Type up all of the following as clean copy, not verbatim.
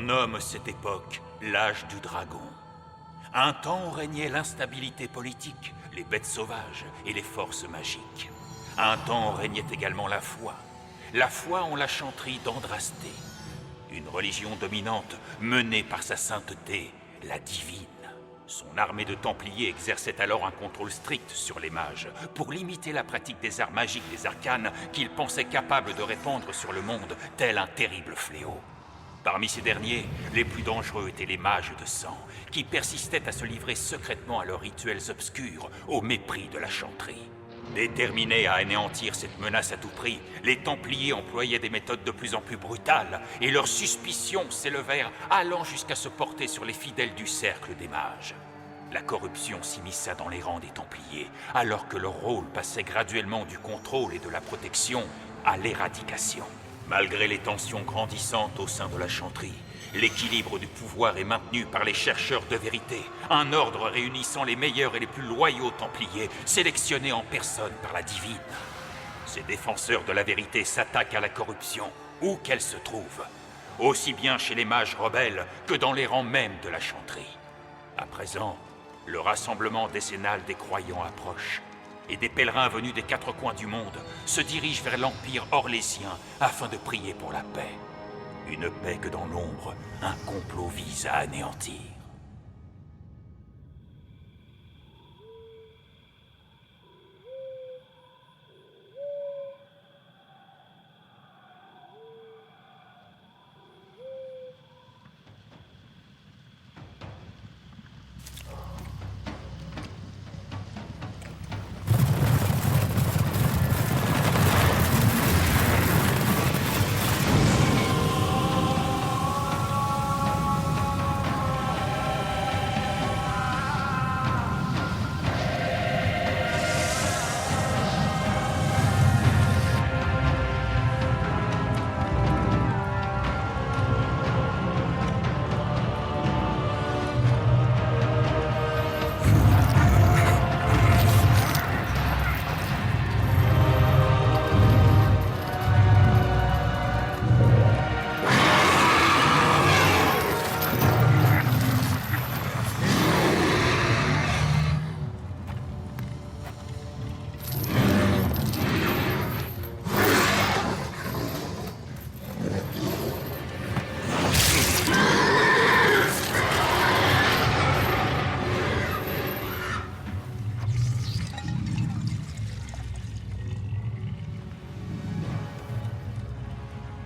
nomme cette époque l'âge du dragon. Un temps où régnait l'instabilité politique, les bêtes sauvages et les forces magiques. Un temps où régnait également la foi. La foi en la chanterie d'Andrasté. Une religion dominante menée par sa sainteté, la divine. Son armée de Templiers exerçait alors un contrôle strict sur les mages, pour limiter la pratique des arts magiques des arcanes qu'ils pensaient capables de répandre sur le monde tel un terrible fléau. Parmi ces derniers, les plus dangereux étaient les mages de sang, qui persistaient à se livrer secrètement à leurs rituels obscurs, au mépris de la chanterie. Déterminés à anéantir cette menace à tout prix, les Templiers employaient des méthodes de plus en plus brutales, et leurs suspicions s'élevèrent, allant jusqu'à se porter sur les fidèles du cercle des mages. La corruption s'immisça dans les rangs des Templiers, alors que leur rôle passait graduellement du contrôle et de la protection à l'éradication. Malgré les tensions grandissantes au sein de la chanterie, l'équilibre du pouvoir est maintenu par les chercheurs de vérité, un ordre réunissant les meilleurs et les plus loyaux Templiers, sélectionnés en personne par la divine. Ces défenseurs de la vérité s'attaquent à la corruption, où qu'elle se trouve, aussi bien chez les mages rebelles que dans les rangs mêmes de la chanterie. À présent, le rassemblement décennal des croyants approche, et des pèlerins venus des quatre coins du monde se dirigent vers l'Empire orlésien afin de prier pour la paix. Une paix que dans l'ombre, un complot vise à anéantir.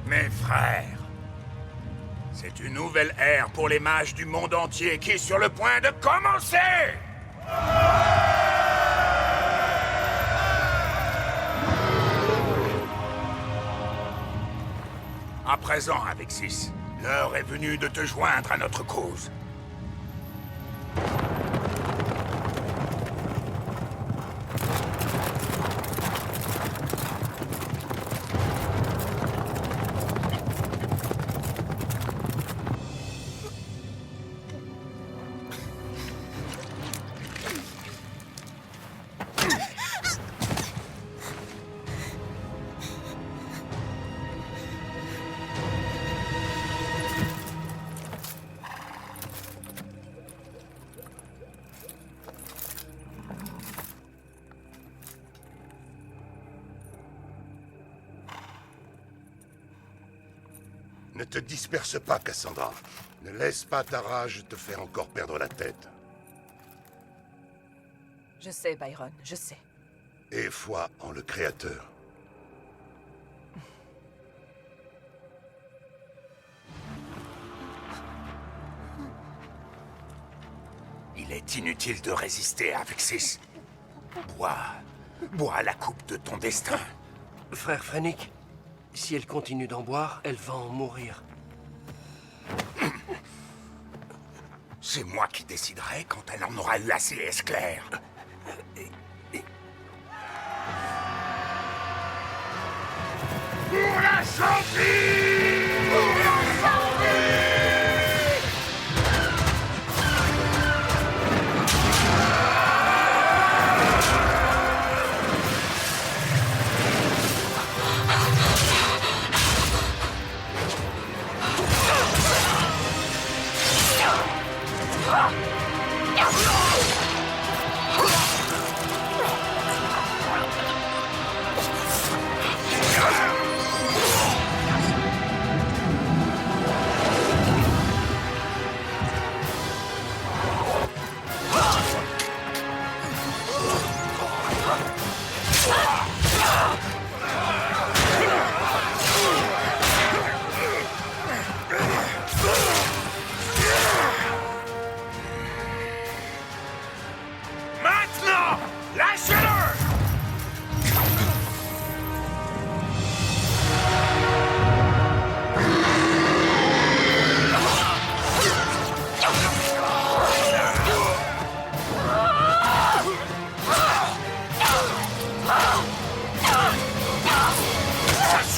Mes frères, c'est une nouvelle ère pour les mages du monde entier qui est sur le point de commencer! À présent, Avexis, l'heure est venue de te joindre à notre cause. Ne te disperse pas, Cassandra. Ne laisse pas ta rage te faire encore perdre la tête. Je sais, Byron, je sais. Aie foi en le Créateur. Il est inutile de résister, Avexis. Bois la coupe de ton destin. Frère Frénic, si elle continue d'en boire, elle va en mourir. C'est moi qui déciderai quand elle en aura eu assez, est-ce clair? Pour la chanterie! Pour la chanterie!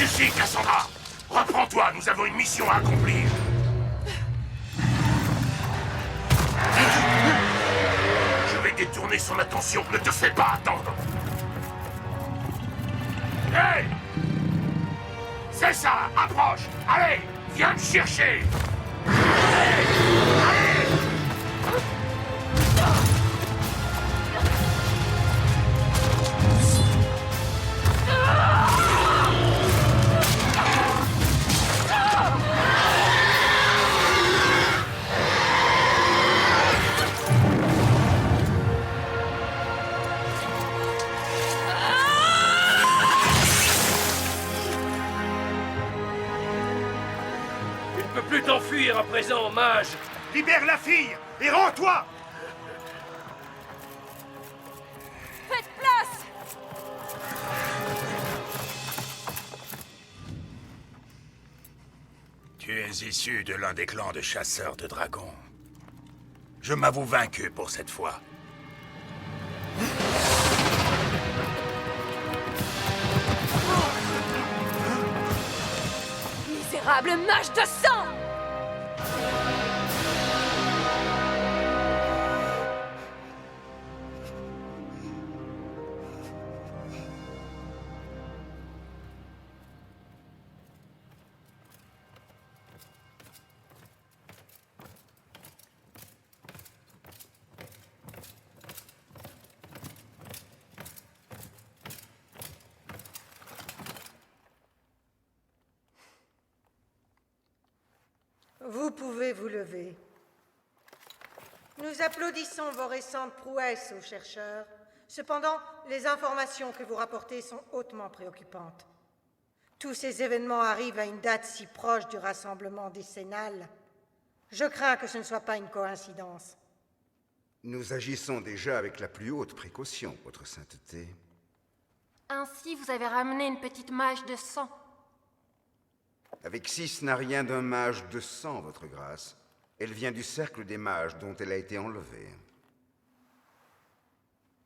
suffit, Cassandra! Reprends-toi, nous avons une mission à accomplir! Je vais détourner son attention, ne te fais pas attendre! Hey! C'est ça, approche! Allez, viens me chercher! Allez! Allez! Tu ne peux plus t'enfuir à présent, mage. Libère la fille et rends-toi! Faites place! Tu es issu de l'un des clans de chasseurs de dragons. Je m'avoue vaincu pour cette fois. Misérable mage de sang! Vous pouvez vous lever. Nous applaudissons vos récentes prouesses aux chercheurs. Cependant, les informations que vous rapportez sont hautement préoccupantes. Tous ces événements arrivent à une date si proche du rassemblement décennal. Je crains que ce ne soit pas une coïncidence. Nous agissons déjà avec la plus haute précaution, Votre Sainteté. Ainsi, vous avez ramené une petite mage de sang. Avec Sis n'a rien d'un mage de sang, Votre Grâce. Elle vient du cercle des mages dont elle a été enlevée.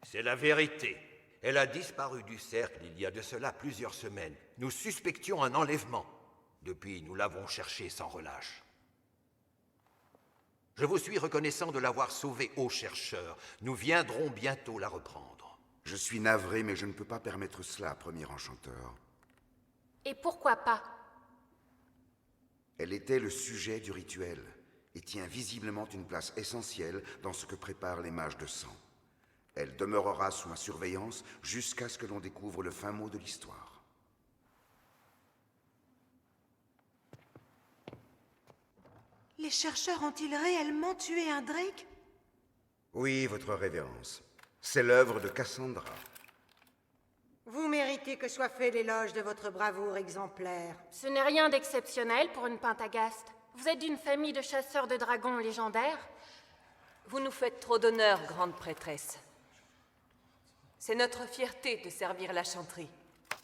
C'est la vérité. Elle a disparu du cercle il y a de cela plusieurs semaines. Nous suspections un enlèvement. Depuis, nous l'avons cherchée sans relâche. Je vous suis reconnaissant de l'avoir sauvée aux chercheurs. Nous viendrons bientôt la reprendre. Je suis navré, mais je ne peux pas permettre cela, Premier Enchanteur. Et pourquoi pas? Elle était le sujet du rituel et tient visiblement une place essentielle dans ce que préparent les mages de sang. Elle demeurera sous ma surveillance jusqu'à ce que l'on découvre le fin mot de l'histoire. Les chercheurs ont-ils réellement tué un Drake? Oui, Votre Révérence. C'est l'œuvre de Cassandra. Vous méritez que soit fait l'éloge de votre bravoure exemplaire. Ce n'est rien d'exceptionnel pour une Pentagast. Vous êtes d'une famille de chasseurs de dragons légendaires. Vous nous faites trop d'honneur, grande prêtresse. C'est notre fierté de servir la chanterie.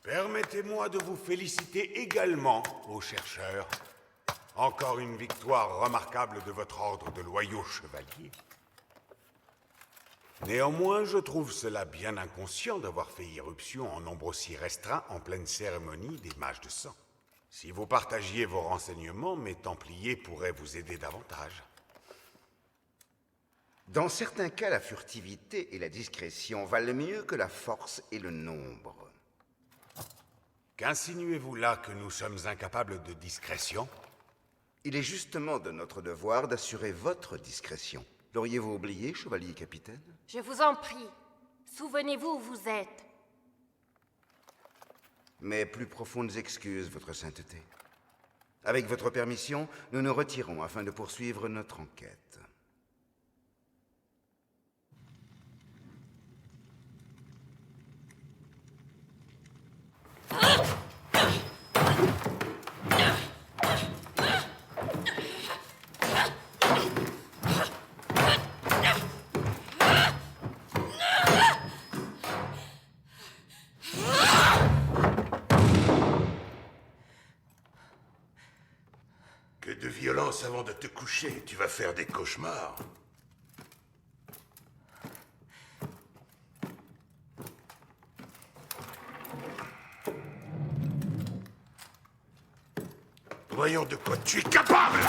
Permettez-moi de vous féliciter également, ô chercheurs. Encore une victoire remarquable de votre ordre de loyaux chevaliers. Néanmoins, je trouve cela bien inconscient d'avoir fait irruption en nombre aussi restreint en pleine cérémonie des mages de sang. Si vous partagiez vos renseignements, mes Templiers pourraient vous aider davantage. Dans certains cas, la furtivité et la discrétion valent mieux que la force et le nombre. Qu'insinuez-vous là que nous sommes incapables de discrétion? Il est justement de notre devoir d'assurer votre discrétion. L'auriez-vous oublié, chevalier capitaine? Je vous en prie, souvenez-vous où vous êtes. Mes plus profondes excuses, Votre Sainteté. Avec votre permission, nous nous retirons afin de poursuivre notre enquête. Que de violence avant de te coucher, tu vas faire des cauchemars. Voyons de quoi tu es capable!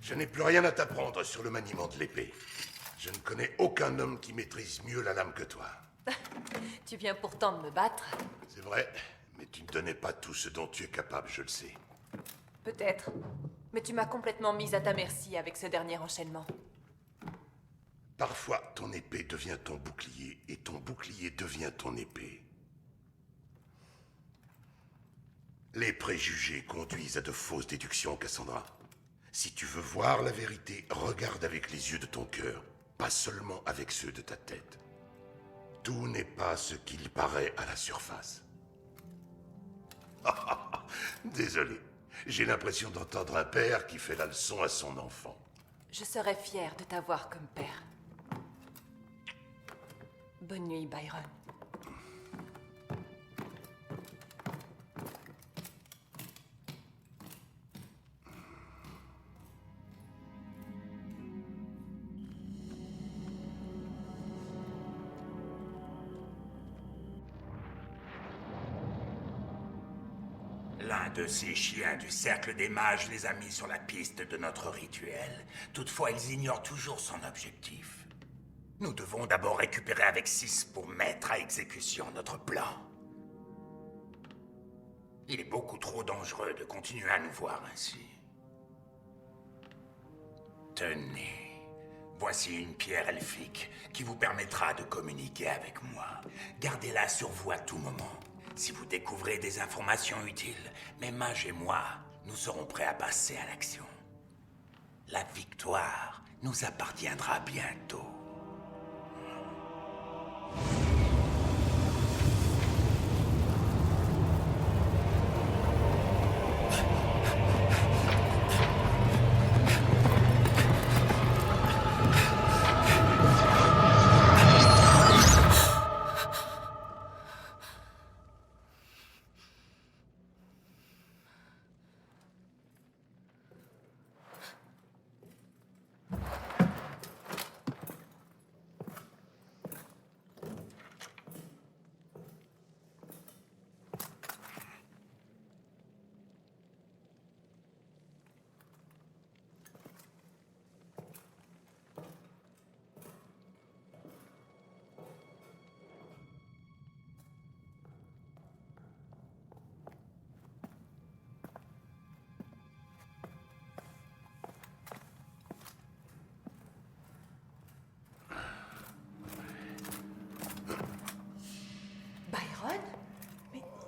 Je n'ai plus rien à t'apprendre sur le maniement de l'épée. Je ne connais aucun homme qui maîtrise mieux la lame que toi. Tu viens pourtant de me battre. C'est vrai, mais tu ne donnais pas tout ce dont tu es capable, je le sais. Peut-être. Mais tu m'as complètement mise à ta merci avec ce dernier enchaînement. Parfois, ton épée devient ton bouclier, et ton bouclier devient ton épée. Les préjugés conduisent à de fausses déductions, Cassandra. Si tu veux voir la vérité, regarde avec les yeux de ton cœur, pas seulement avec ceux de ta tête. Tout n'est pas ce qu'il paraît à la surface. Désolé, j'ai l'impression d'entendre un père qui fait la leçon à son enfant. Je serais fière de t'avoir comme père. Bonne nuit, Byron. L'un de ces chiens du cercle des mages les a mis sur la piste de notre rituel. Toutefois, ils ignorent toujours son objectif. Nous devons d'abord récupérer avec 6 pour mettre à exécution notre plan. Il est beaucoup trop dangereux de continuer à nous voir ainsi. Tenez, voici une pierre elfique qui vous permettra de communiquer avec moi. Gardez-la sur vous à tout moment. Si vous découvrez des informations utiles, mes mages et moi, nous serons prêts à passer à l'action. La victoire nous appartiendra bientôt.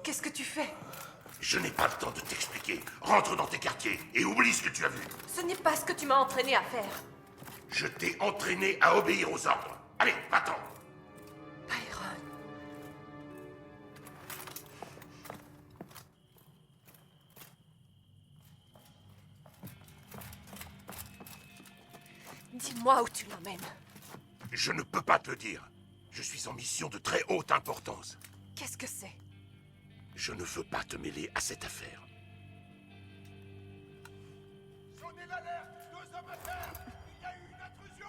Qu'est-ce que tu fais? Je n'ai pas le temps de t'expliquer. Rentre dans tes quartiers et oublie ce que tu as vu. Ce n'est pas ce que tu m'as entraîné à faire. Je t'ai entraîné à obéir aux ordres. Allez, va-t'en. Byron. Dis-moi où tu l'emmènes. Je ne peux pas te le dire. Je suis en mission de très haute importance. Qu'est-ce que c'est? Je ne veux pas te mêler à cette affaire. Sonnez l'alerte! 2 hommes à terre! Il y a eu une intrusion!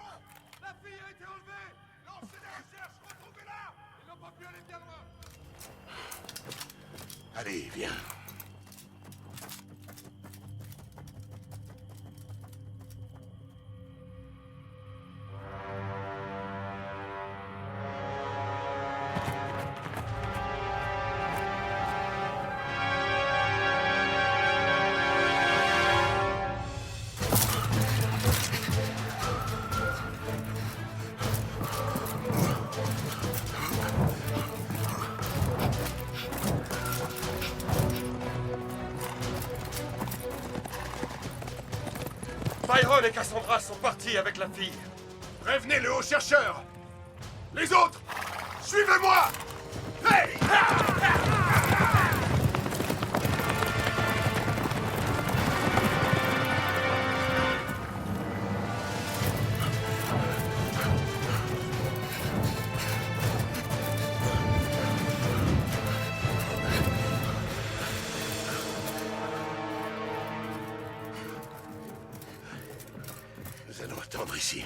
La fille a été enlevée! Lancez des recherches! Retrouvez-la! Ils n'ont pas pu aller bien loin! Allez, viens. Byron et Cassandra sont partis avec la fille. Prévenez le haut chercheur. Les autres, suivez-moi. Hey! Nous allons attendre ici.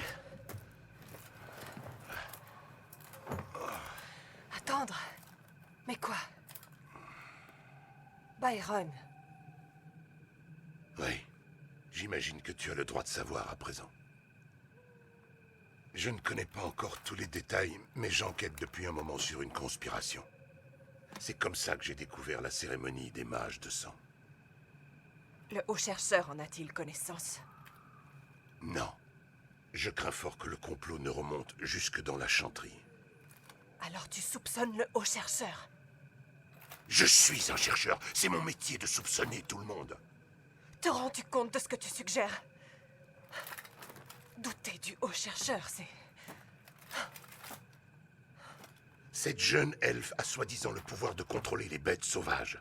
Attendre? Mais quoi? Byron. Oui. J'imagine que tu as le droit de savoir à présent. Je ne connais pas encore tous les détails, mais j'enquête depuis un moment sur une conspiration. C'est comme ça que j'ai découvert la cérémonie des mages de sang. Le haut chercheur en a-t-il connaissance? Non. Je crains fort que le complot ne remonte jusque dans la chanterie. Alors tu soupçonnes le haut chercheur? Je suis un chercheur. C'est mon métier de soupçonner tout le monde. Te rends-tu compte de ce que tu suggères? Douter du haut chercheur, c'est... Cette jeune elfe a soi-disant le pouvoir de contrôler les bêtes sauvages.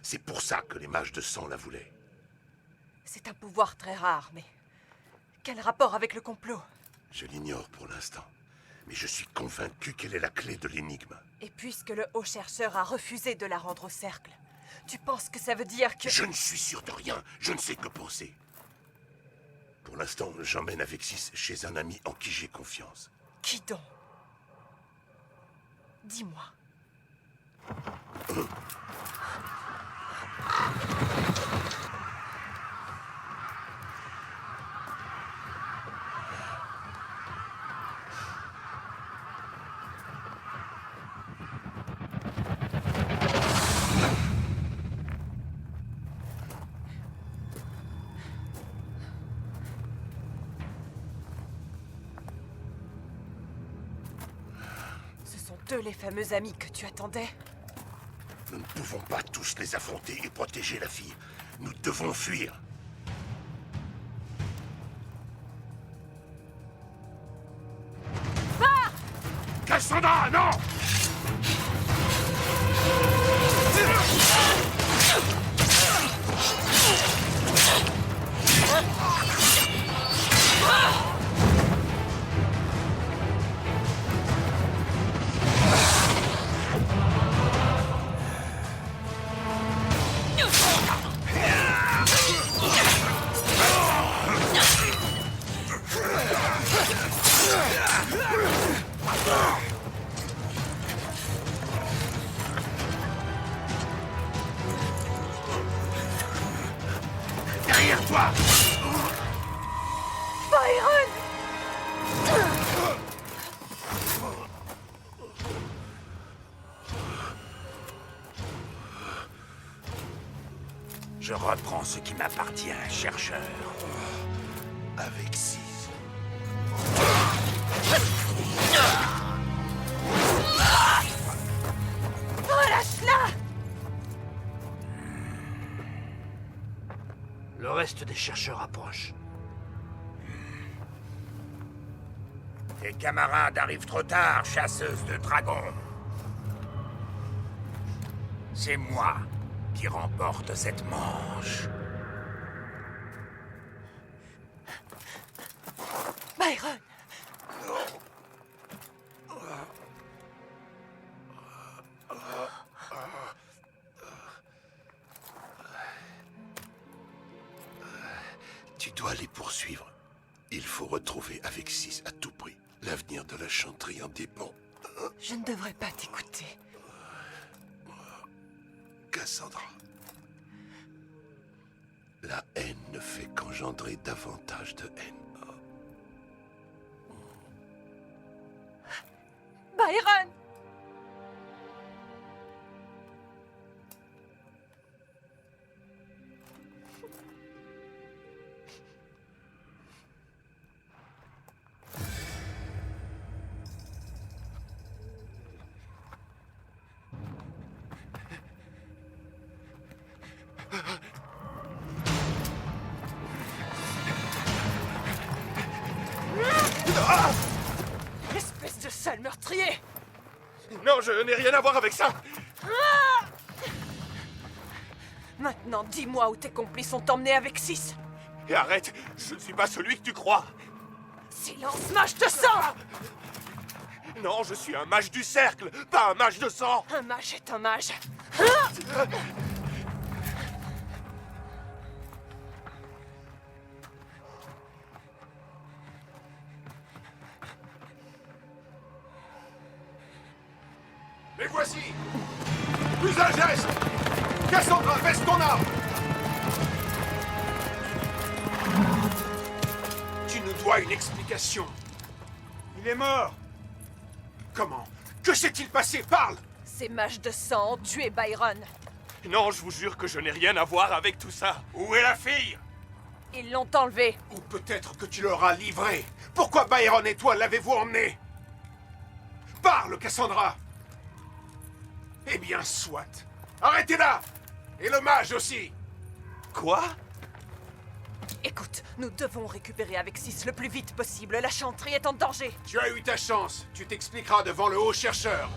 C'est pour ça que les mages de sang la voulaient. C'est un pouvoir très rare, mais... Quel rapport avec le complot? Je l'ignore pour l'instant, mais je suis convaincu qu'elle est la clé de l'énigme. Et puisque le haut chercheur a refusé de la rendre au cercle, tu penses que ça veut dire que... Je ne suis sûr de rien, je ne sais que penser. Pour l'instant, j'emmène Avexis chez un ami en qui j'ai confiance. Qui donc? Dis-moi. Eux, les fameux amis que tu attendais? Nous ne pouvons pas tous les affronter et protéger la fille. Nous devons fuir. Va! Cassandra, non! Derrière toi! Byron! Je reprends ce qui m'appartient, chercheur. Avexis. Relâche-la! Le reste des chercheurs approche. Tes camarades arrivent trop tard, chasseuse de dragons. C'est moi qui remporte cette manche. Byron! Tu dois les poursuivre. Il faut retrouver Avexis à tout prix. L'avenir de la chanterie en dépend. Je ne devrais pas t'écouter. Cassandra. La haine ne fait qu'engendrer davantage de haine. Byron! sale meurtrier! Non, je n'ai rien à voir avec ça! Maintenant, dis-moi où tes complices sont emmenés avec 6. Et arrête, je ne suis pas celui que tu crois! Silence, mage de sang! Non, je suis un mage du cercle, pas un mage de sang! Un mage est un mage. Les voici! Plus un geste! Cassandra, baisse ton arme! Tu nous dois une explication. Il est mort! Comment? Que s'est-il passé? Parle! Ces mages de sang ont tué Byron. Non, je vous jure que je n'ai rien à voir avec tout ça. Où est la fille? Ils l'ont enlevée. Ou peut-être que tu l'auras livrée. Pourquoi Byron et toi l'avez-vous emmenée? Parle, Cassandra! Eh bien, soit. Arrêtez-la! Et le mage aussi! Quoi? Écoute, nous devons récupérer avec 6 le plus vite possible. La chanterie est en danger. Tu as eu ta chance. Tu t'expliqueras devant le haut chercheur.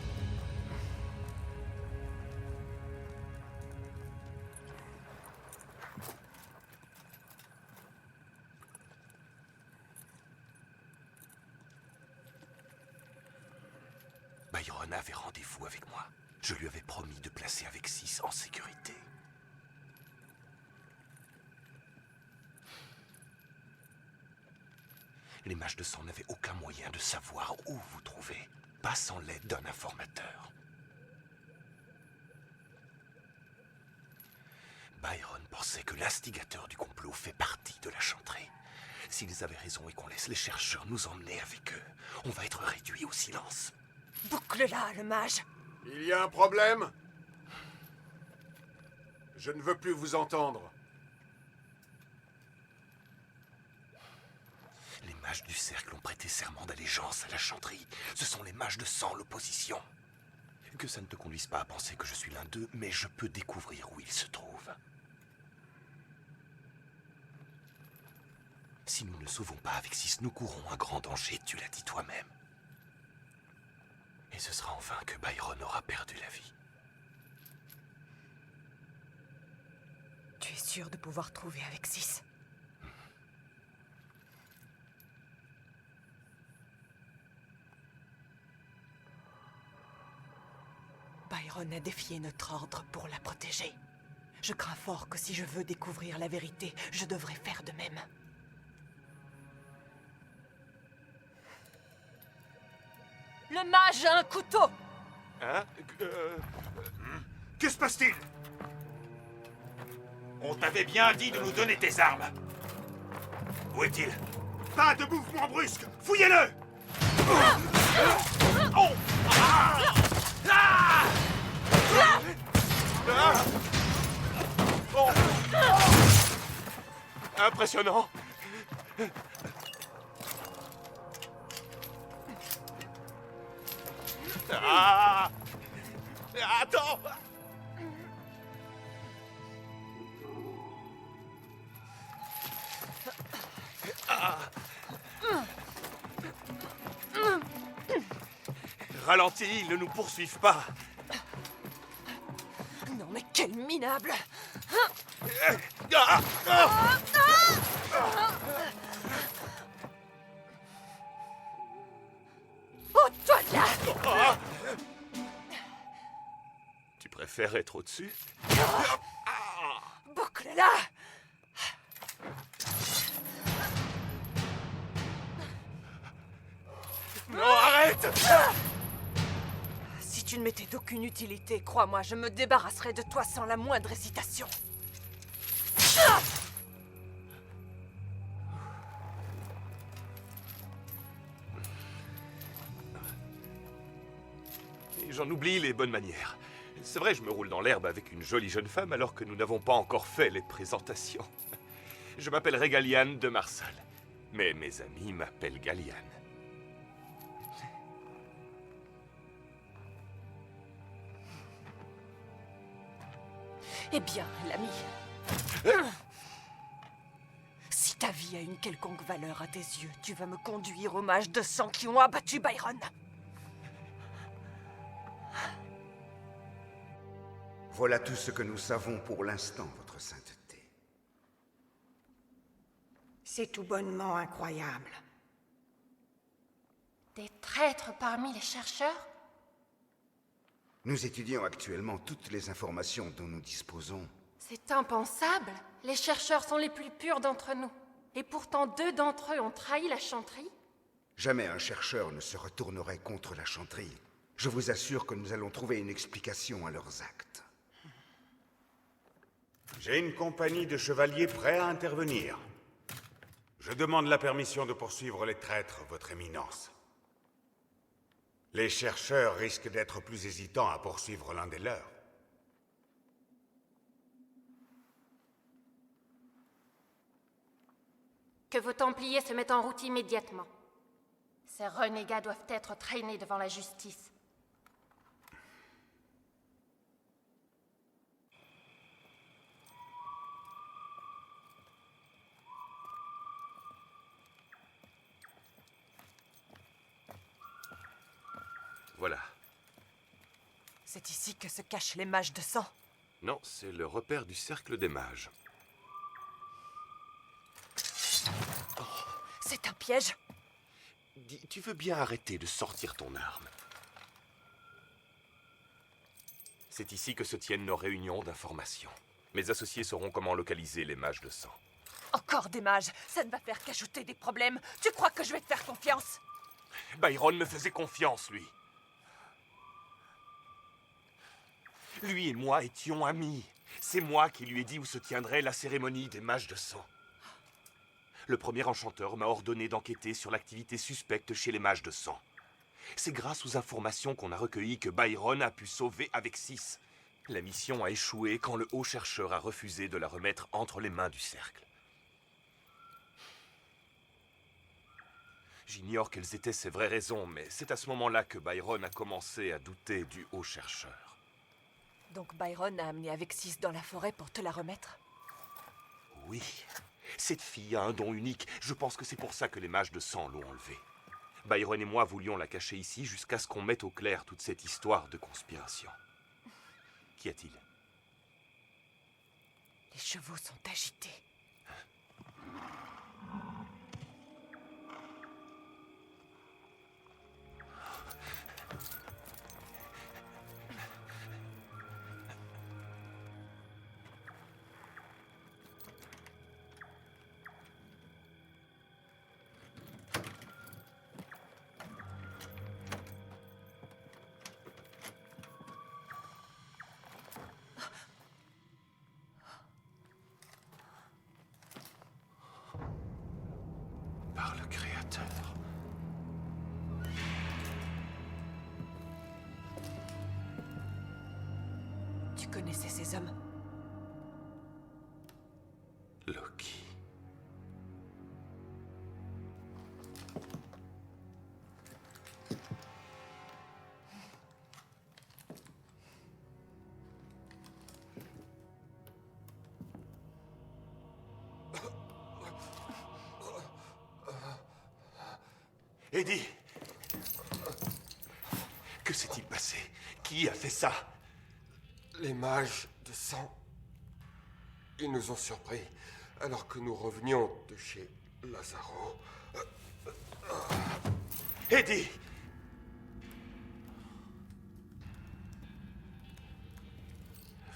Byron avait rendez-vous avec moi. Je lui avais promis de placer avec 6 en sécurité. Les mages de sang n'avaient aucun moyen de savoir où vous trouvez, pas sans l'aide d'un informateur. Byron pensait que l'instigateur du complot fait partie de la chanterie. S'ils avaient raison et qu'on laisse les chercheurs nous emmener avec eux, on va être réduits au silence. Boucle-la, le mage. Il y a un problème? Je ne veux plus vous entendre. Les mages du cercle ont prêté serment d'allégeance à la chanterie. Ce sont les mages de sang, l'opposition. Que ça ne te conduise pas à penser que je suis l'un d'eux, mais je peux découvrir où ils se trouvent. Si nous ne sauvons pas avec 6, nous courons un grand danger, tu l'as dit toi-même. Et ce sera enfin que Byron aura perdu la vie. Tu es sûr de pouvoir trouver avec 6? Byron a défié notre ordre pour la protéger. Je crains fort que si je veux découvrir la vérité, je devrais faire de même. Le mage a un couteau! Hein? Que se passe-t-il? On t'avait bien dit de nous donner tes armes. Où est-il? Pas de mouvement brusque! Fouillez-le! Impressionnant! Ah! Attends! Ralentis, ils ne nous poursuivent pas. Non mais quel minable! Oh, toi là! Tu préfères être au-dessus? Boucle-la! Non, arrête! Si tu ne m'étais d'aucune utilité, crois-moi, je me débarrasserai de toi sans la moindre hésitation. Et j'en oublie les bonnes manières. C'est vrai, je me roule dans l'herbe avec une jolie jeune femme alors que nous n'avons pas encore fait les présentations. Je m'appellerai Galliane de Marsal. Mais mes amis m'appellent Galliane. Eh bien, l'ami. Si ta vie a une quelconque valeur à tes yeux, tu vas me conduire aux mages de sang qui ont abattu Byron. Voilà tout ce que nous savons pour l'instant, votre sainteté. C'est tout bonnement incroyable. Des traîtres parmi les chercheurs? Nous étudions actuellement toutes les informations dont nous disposons. C'est impensable. Les chercheurs sont les plus purs d'entre nous. Et pourtant 2 d'entre eux ont trahi la chanterie. Jamais un chercheur ne se retournerait contre la chanterie. Je vous assure que nous allons trouver une explication à leurs actes. J'ai une compagnie de chevaliers prêts à intervenir. Je demande la permission de poursuivre les traîtres, votre éminence. Les chercheurs risquent d'être plus hésitants à poursuivre l'un des leurs. Que vos Templiers se mettent en route immédiatement. Ces renégats doivent être traînés devant la justice. Voilà. C'est ici que se cachent les mages de sang. Non, c'est le repère du cercle des mages. C'est un piège. Dis, tu veux bien arrêter de sortir ton arme? C'est ici que se tiennent nos réunions d'information. Mes associés sauront comment localiser les mages de sang. Encore des mages, ça ne va faire qu'ajouter des problèmes. Tu crois que je vais te faire confiance? Byron me faisait confiance, lui. Lui et moi étions amis. C'est moi qui lui ai dit où se tiendrait la cérémonie des mages de sang. Le premier enchanteur m'a ordonné d'enquêter sur l'activité suspecte chez les mages de sang. C'est grâce aux informations qu'on a recueillies que Byron a pu sauver avec 6. La mission a échoué quand le haut chercheur a refusé de la remettre entre les mains du cercle. J'ignore quelles étaient ses vraies raisons, mais c'est à ce moment-là que Byron a commencé à douter du haut chercheur. Donc Byron a amené Avexis dans la forêt pour te la remettre? Oui. Cette fille a un don unique. Je pense que c'est pour ça que les mages de sang l'ont enlevée. Byron et moi voulions la cacher ici jusqu'à ce qu'on mette au clair toute cette histoire de conspiration. Qu'y a-t-il? Les chevaux sont agités. Par le Créateur. Tu connaissais ces hommes? Loki. Eddie! Que s'est-il passé? Qui a fait ça? Les mages de sang. Ils nous ont surpris alors que nous revenions de chez Lazaro. Eddie!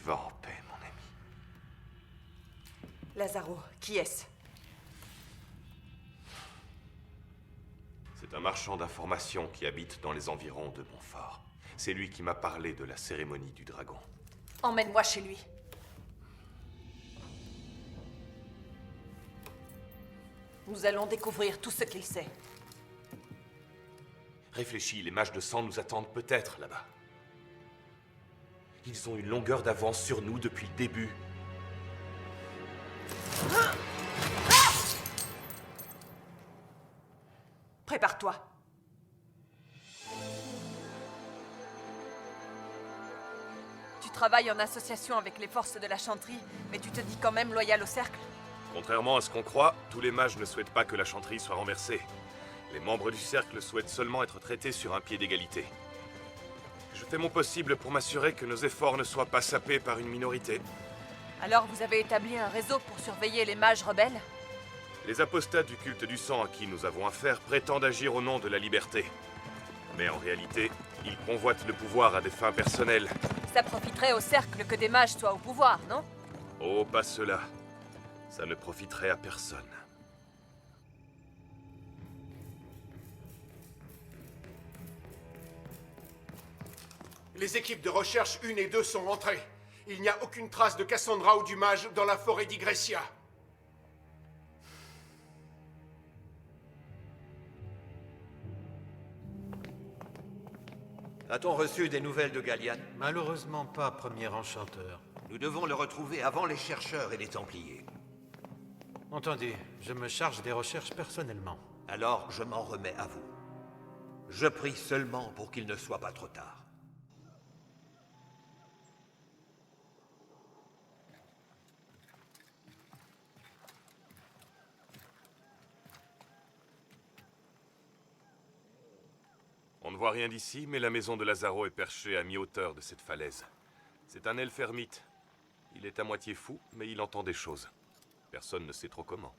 Va en paix, mon ami. Lazaro, qui est-ce? C'est un marchand d'informations qui habite dans les environs de Montfort. C'est lui qui m'a parlé de la cérémonie du dragon. Emmène-moi chez lui. Nous allons découvrir tout ce qu'il sait. Réfléchis, les mages de sang nous attendent peut-être là-bas. Ils ont une longueur d'avance sur nous depuis le début. Prépare-toi. Tu travailles en association avec les forces de la chanterie, mais tu te dis quand même loyal au cercle? Contrairement à ce qu'on croit, tous les mages ne souhaitent pas que la chanterie soit renversée. Les membres du cercle souhaitent seulement être traités sur un pied d'égalité. Je fais mon possible pour m'assurer que nos efforts ne soient pas sapés par une minorité. Alors vous avez établi un réseau pour surveiller les mages rebelles? Les apostats du culte du sang à qui nous avons affaire prétendent agir au nom de la liberté. Mais en réalité, ils convoitent le pouvoir à des fins personnelles. Ça profiterait au cercle que des mages soient au pouvoir, non? Oh, pas cela. Ça ne profiterait à personne. Les équipes de recherche 1 et 2 sont rentrées. Il n'y a aucune trace de Cassandra ou du mage dans la forêt d'Igrecia. A-t-on reçu des nouvelles de Gallian? Malheureusement pas, premier enchanteur. Nous devons le retrouver avant les chercheurs et les Templiers. Entendu, je me charge des recherches personnellement. Alors, je m'en remets à vous. Je prie seulement pour qu'il ne soit pas trop tard. On ne voit rien d'ici, mais la maison de Lazaro est perchée à mi-hauteur de cette falaise. C'est un elfe ermite. Il est à moitié fou, mais il entend des choses. Personne ne sait trop comment.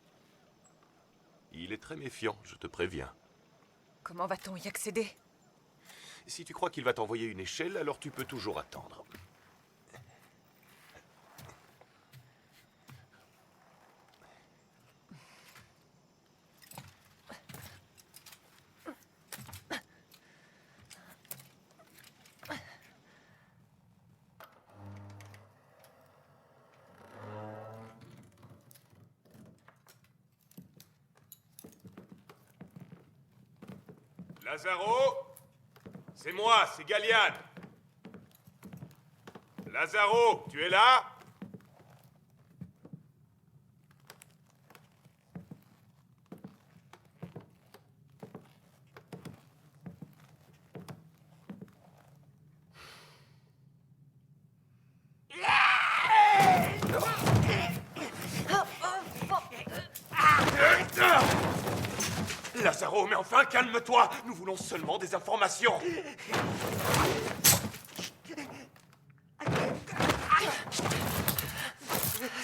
Il est très méfiant, je te préviens. Comment va-t-on y accéder? Si tu crois qu'il va t'envoyer une échelle, alors tu peux toujours attendre. Lazaro? C'est moi, c'est Gallian. Lazaro, tu es là? Lazaro, mais enfin, calme-toi! Nous voulons seulement des informations!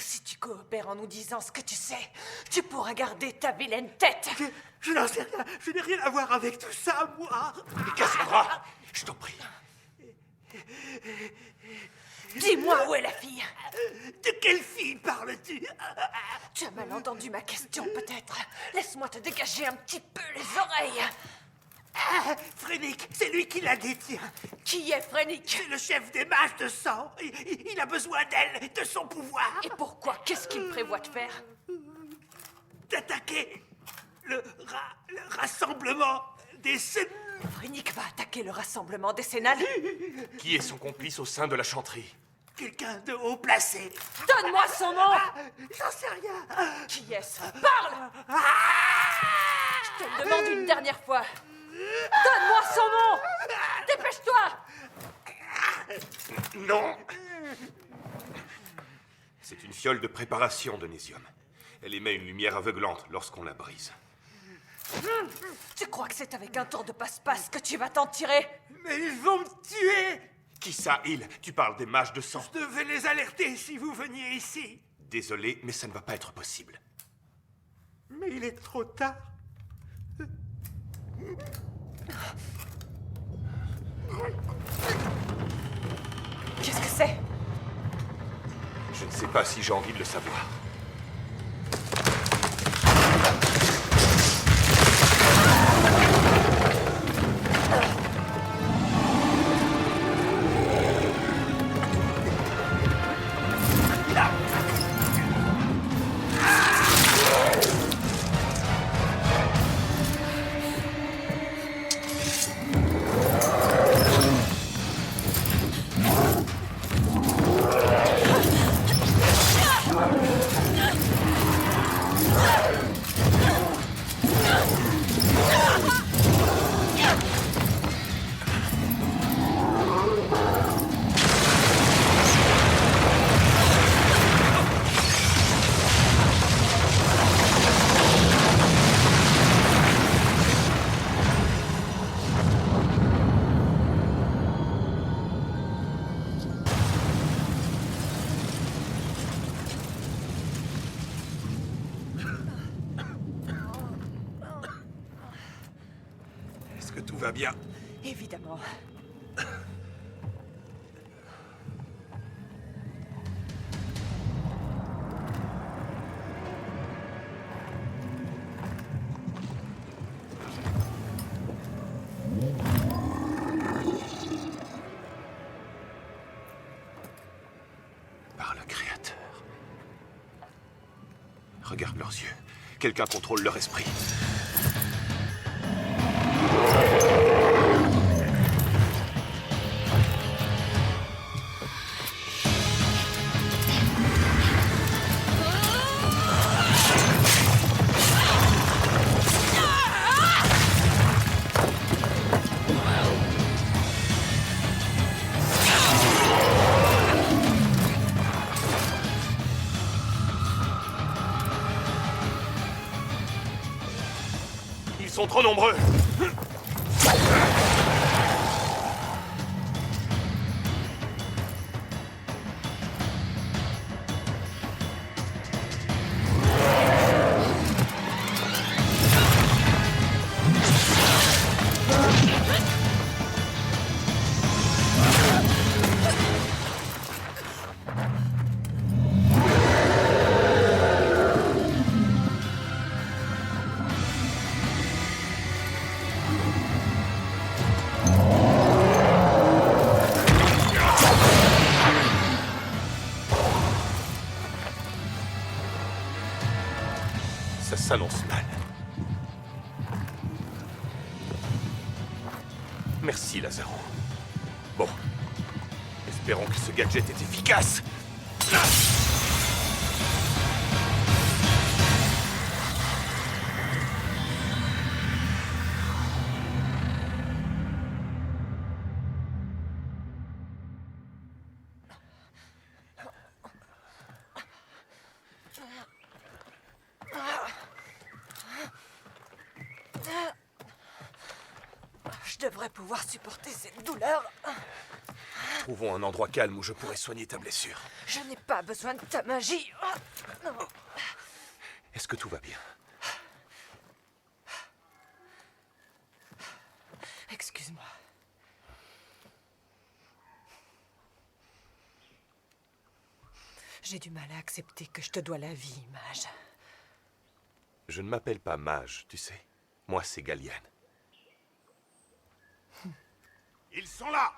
Si tu coopères en nous disant ce que tu sais, tu pourras garder ta vilaine tête. Je n'en sais rien. Je n'ai rien à voir avec tout ça, moi. Cassandra, je t'en prie. Dis-moi où est la fille. De quelle fille parles-tu? Tu as mal entendu ma question, peut-être. Laisse-moi te dégager un petit peu les oreilles. Frénic, c'est lui qui la détient. Qui est Frénic? C'est le chef des mages de sang. Il a besoin d'elle, de son pouvoir. Et pourquoi? Qu'est-ce qu'il prévoit de faire? D'attaquer le rassemblement des Sénales. Frénic va attaquer le rassemblement des Sénales? Qui est son complice au sein de la chanterie? Quelqu'un de haut placé. Donne-moi son nom. J'en sais rien. Qui est-ce? Parle. Je te le demande une dernière fois. Donne-moi son nom. Dépêche-toi. Non. C'est une fiole de préparation de Nésium. Elle émet une lumière aveuglante lorsqu'on la brise. Tu crois que c'est avec un tour de passe-passe que tu vas t'en tirer? Mais ils vont me tuer. Qui ça, il? Tu parles des mages de sang. Je devais les alerter si vous veniez ici. Désolé, mais ça ne va pas être possible. Mais il est trop tard. Qu'est-ce que c'est? Je ne sais pas si j'ai envie de le savoir. vas bien? Évidemment. Par le Créateur. Regarde leurs yeux. Quelqu'un contrôle leur esprit. Ils sont trop nombreux. Ça s'annonce mal. Merci, Lazaro. Bon. Espérons que ce gadget est efficace. Je devrais pouvoir supporter cette douleur. Trouvons un endroit calme où je pourrais soigner ta blessure. Je n'ai pas besoin de ta magie. Est-ce que tout va bien? Excuse-moi. J'ai du mal à accepter que je te dois la vie, Mage. Je ne m'appelle pas Mage, tu sais. Moi, c'est Gallienne. Ils sont là!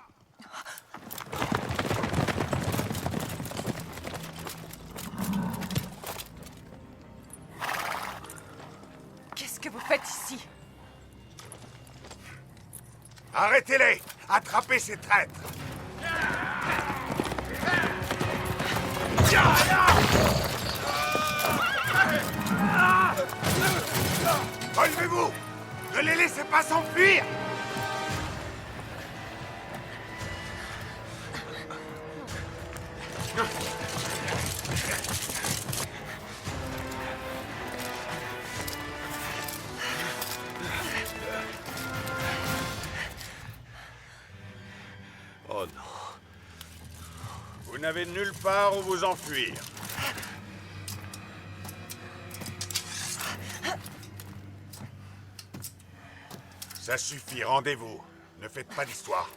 Qu'est-ce que vous faites ici? Arrêtez-les! Attrapez ces traîtres! Relevez-vous! Ne les laissez pas s'enfuir! Oh non. Vous n'avez nulle part où vous enfuir. Ça suffit, rendez-vous. Ne faites pas d'histoire.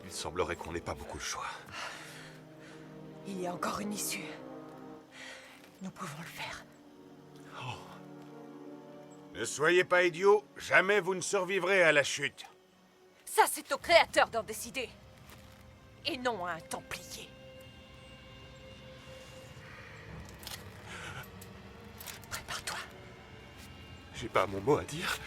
Il semblerait qu'on n'ait pas beaucoup de choix. Il y a encore une issue. Nous pouvons le faire. Ne soyez pas idiots, jamais vous ne survivrez à la chute. Ça, c'est au Créateur d'en décider. Et non à un Templier. Prépare-toi. J'ai pas mon mot à dire.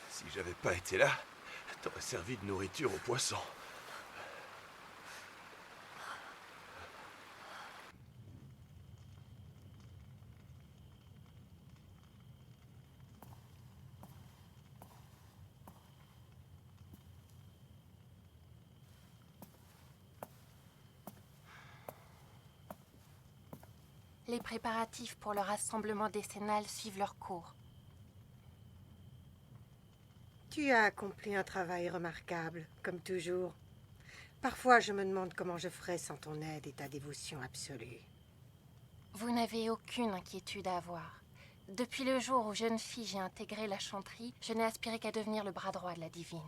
Si j'avais pas été là, t'aurais servi de nourriture aux poissons. Les préparatifs pour le rassemblement décennal suivent leur cours. Tu as accompli un travail remarquable, comme toujours. Parfois, je me demande comment je ferais sans ton aide et ta dévotion absolue. Vous n'avez aucune inquiétude à avoir. Depuis le jour où jeune fille j'ai intégré la chanterie, je n'ai aspiré qu'à devenir le bras droit de la divine.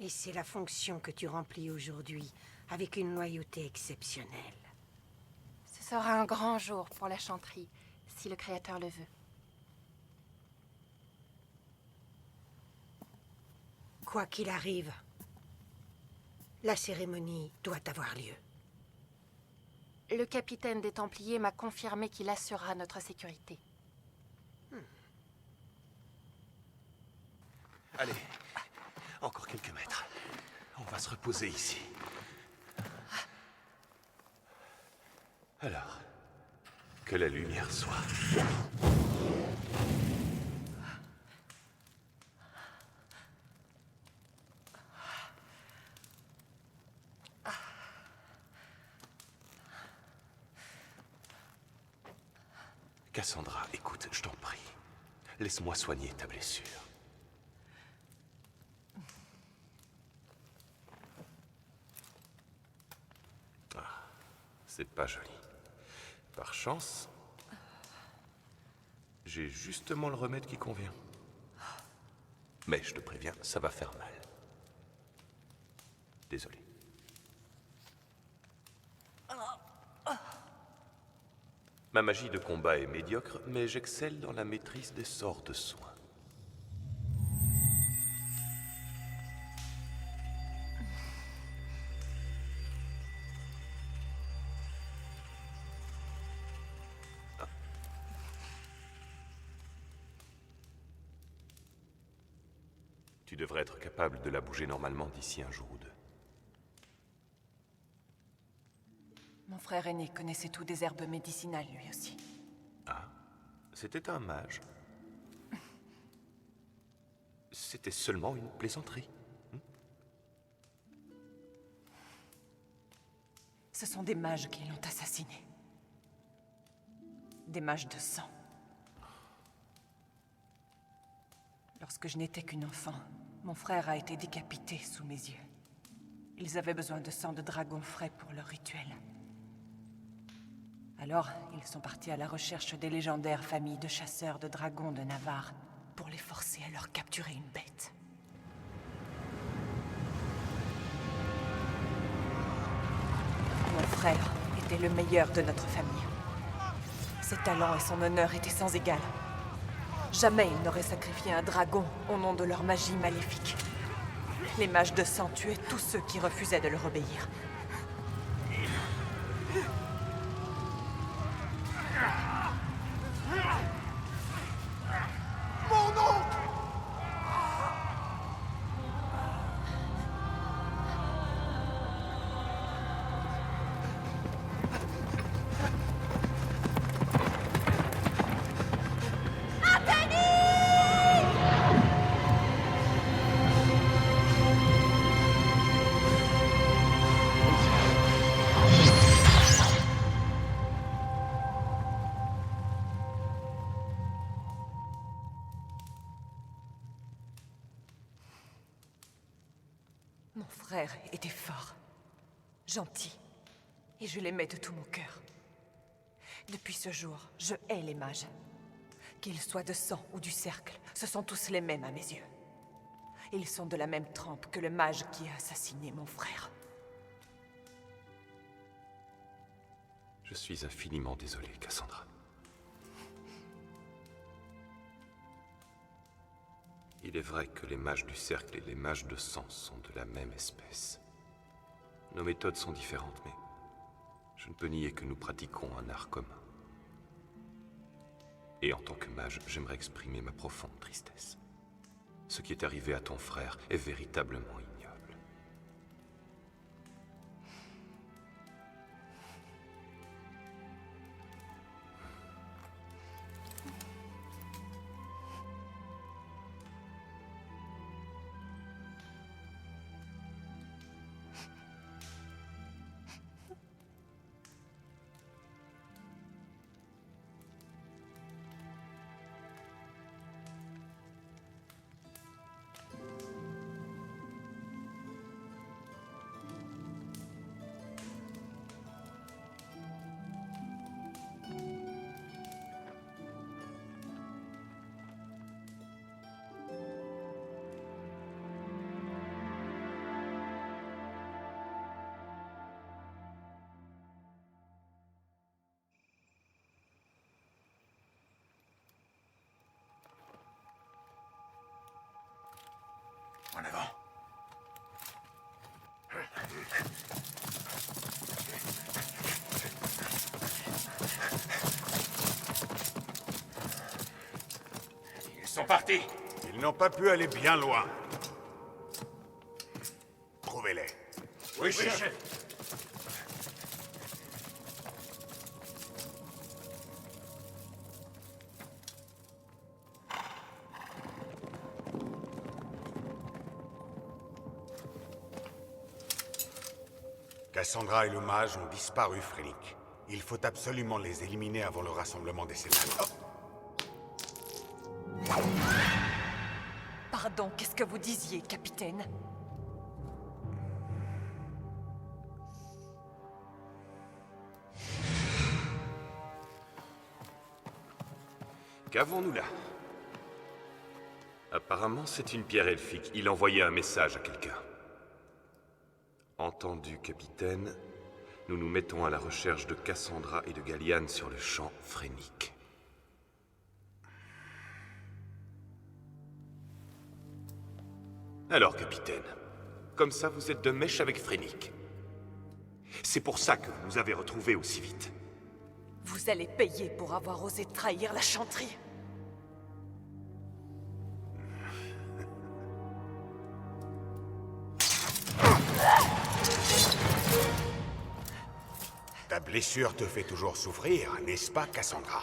Et c'est la fonction que tu remplis aujourd'hui, avec une loyauté exceptionnelle. Ce sera un grand jour pour la chanterie, si le Créateur le veut. Quoi qu'il arrive, la cérémonie doit avoir lieu. Le capitaine des Templiers m'a confirmé qu'il assurera notre sécurité. Allez, encore quelques mètres. On va se reposer ici. Alors, que la lumière soit. Cassandra, écoute, je t'en prie. Laisse-moi soigner ta blessure. Ah, c'est pas joli. Par chance, j'ai justement le remède qui convient. Mais je te préviens, ça va faire mal. Désolé. Ma magie de combat est médiocre, mais j'excelle dans la maîtrise des sorts de soins. Ah. Tu devrais être capable de la bouger normalement d'ici un jour ou deux. Mon frère aîné connaissait tout des herbes médicinales, lui aussi. Ah, c'était un mage. C'était seulement une plaisanterie. Ce sont des mages qui l'ont assassiné. Des mages de sang. Lorsque je n'étais qu'une enfant, mon frère a été décapité sous mes yeux. Ils avaient besoin de sang de dragon frais pour leur rituel. Alors, ils sont partis à la recherche des légendaires familles de chasseurs de dragons de Navarre pour les forcer à leur capturer une bête. Mon frère était le meilleur de notre famille. Ses talents et son honneur étaient sans égal. Jamais il n'aurait sacrifié un dragon au nom de leur magie maléfique. Les mages de sang tuaient tous ceux qui refusaient de leur obéir. Mon frère était fort, gentil, et je l'aimais de tout mon cœur. Depuis ce jour, je hais les mages. Qu'ils soient de sang ou du cercle, ce sont tous les mêmes à mes yeux. Ils sont de la même trempe que le mage qui a assassiné mon frère. Je suis infiniment désolé, Cassandra. Il est vrai que les mages du cercle et les mages de sang sont de la même espèce. Nos méthodes sont différentes, mais je ne peux nier que nous pratiquons un art commun. Et en tant que mage, j'aimerais exprimer ma profonde tristesse. Ce qui est arrivé à ton frère est véritablement ignoble. En avant. Ils sont partis. Ils n'ont pas pu aller bien loin. Trouvez-les. Oui, chef. Cassandra et le mage ont disparu, Frénic. Il faut absolument les éliminer avant le rassemblement des Cénales. Pardon, qu'est-ce que vous disiez, capitaine? Qu'avons-nous là? Apparemment, c'est une pierre elfique. Il envoyait un message à quelqu'un. Entendu, capitaine. Nous nous mettons à la recherche de Cassandra et de Galliane sur le champ Frénic. Alors, capitaine, comme ça vous êtes de mèche avec Frénic. C'est pour ça que vous nous avez retrouvés aussi vite. Vous allez payer pour avoir osé trahir la chanterie. Ta blessure te fait toujours souffrir, n'est-ce pas, Cassandra?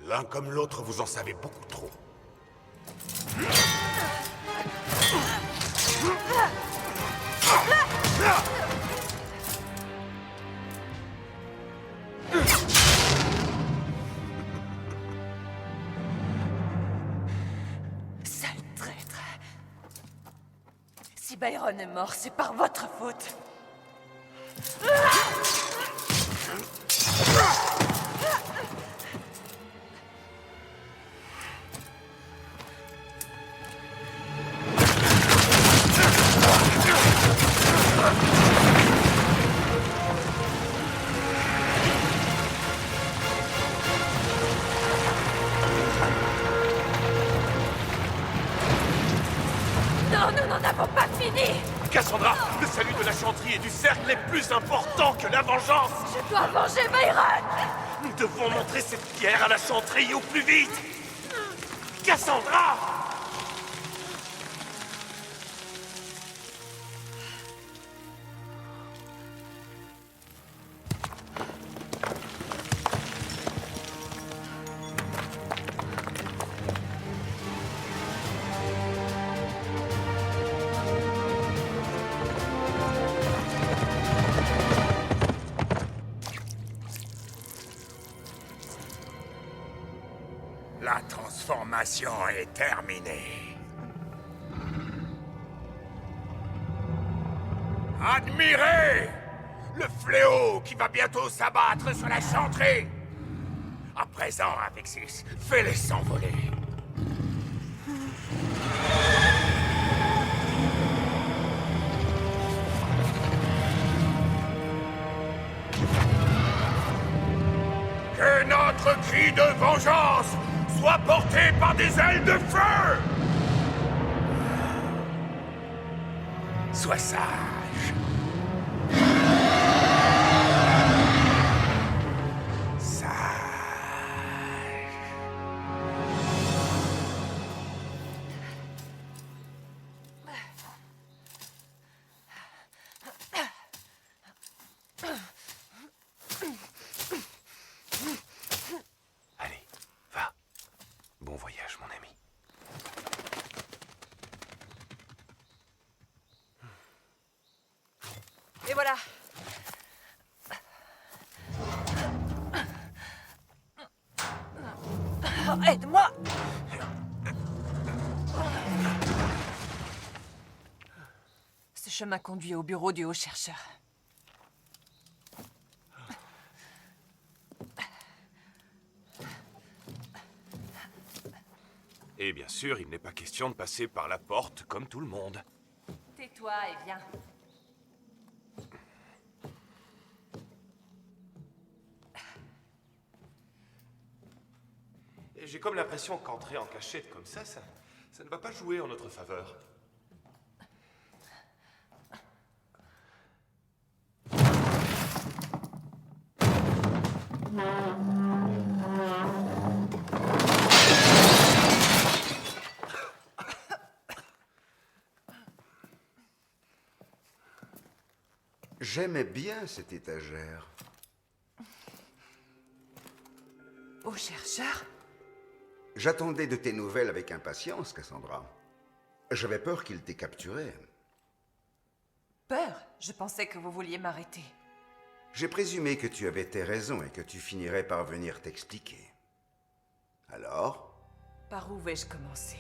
L'un comme l'autre, vous en savez beaucoup trop. Sale traître. Si Byron est mort, c'est par votre faute. Non, nous n'en avons pas fini! Cassandra, le salut de la chanterie et du cercle est plus important que la vengeance! Je dois venger Byron! Nous devons montrer cette pierre à la chanterie au plus vite! Cassandra! La transformation est terminée. Admirez le fléau qui va bientôt s'abattre sur la chanterie. À présent, Apexis, fais-les s'envoler. Que notre cri de vengeance soit porté par des ailes de feu! Sois sage. Allez, va. Bon voyage, mon ami. Et voilà. Aide-moi! Ce chemin conduit au bureau du haut-chercheur. Et bien sûr, il n'est pas question de passer par la porte comme tout le monde. Tais-toi et viens. j'ai comme l'impression qu'entrer en cachette comme ça ne va pas jouer en notre faveur. J'aimais bien cette étagère. Au chercheur? J'attendais de tes nouvelles avec impatience, Cassandra. J'avais peur qu'il t'ait capturé. Peur? Je pensais que vous vouliez m'arrêter. J'ai présumé que tu avais tes raisons et que tu finirais par venir t'expliquer. Alors? Par où vais-je commencer?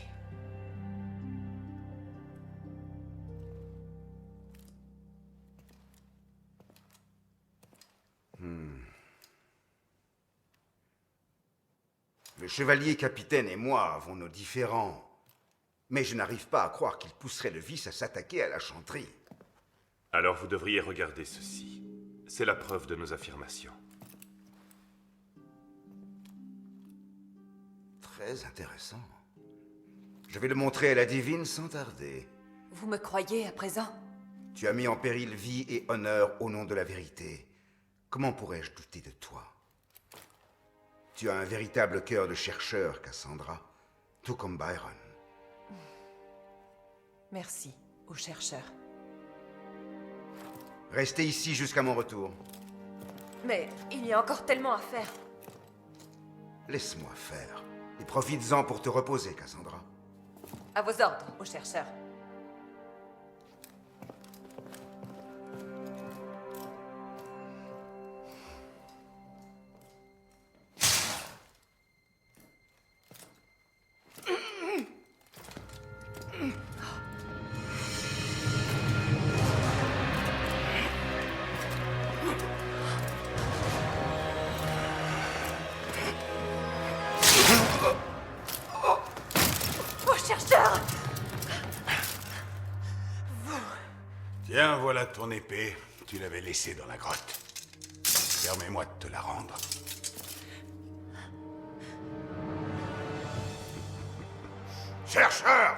Le chevalier capitaine et moi avons nos différends. Mais je n'arrive pas à croire qu'il pousserait le vice à s'attaquer à la chanterie. Alors vous devriez regarder ceci. C'est la preuve de nos affirmations. Très intéressant. Je vais le montrer à la divine sans tarder. Vous me croyez à présent? Tu as mis en péril vie et honneur au nom de la vérité. Comment pourrais-je douter de toi? Tu as un véritable cœur de chercheur, Cassandra, tout comme Byron. Merci, au chercheur. Restez ici jusqu'à mon retour. Mais il y a encore tellement à faire. Laisse-moi faire. Et profites-en pour te reposer, Cassandra. À vos ordres, au chercheur. Tiens, voilà ton épée. Tu l'avais laissée dans la grotte. Permets-moi de te la rendre. Chercheur!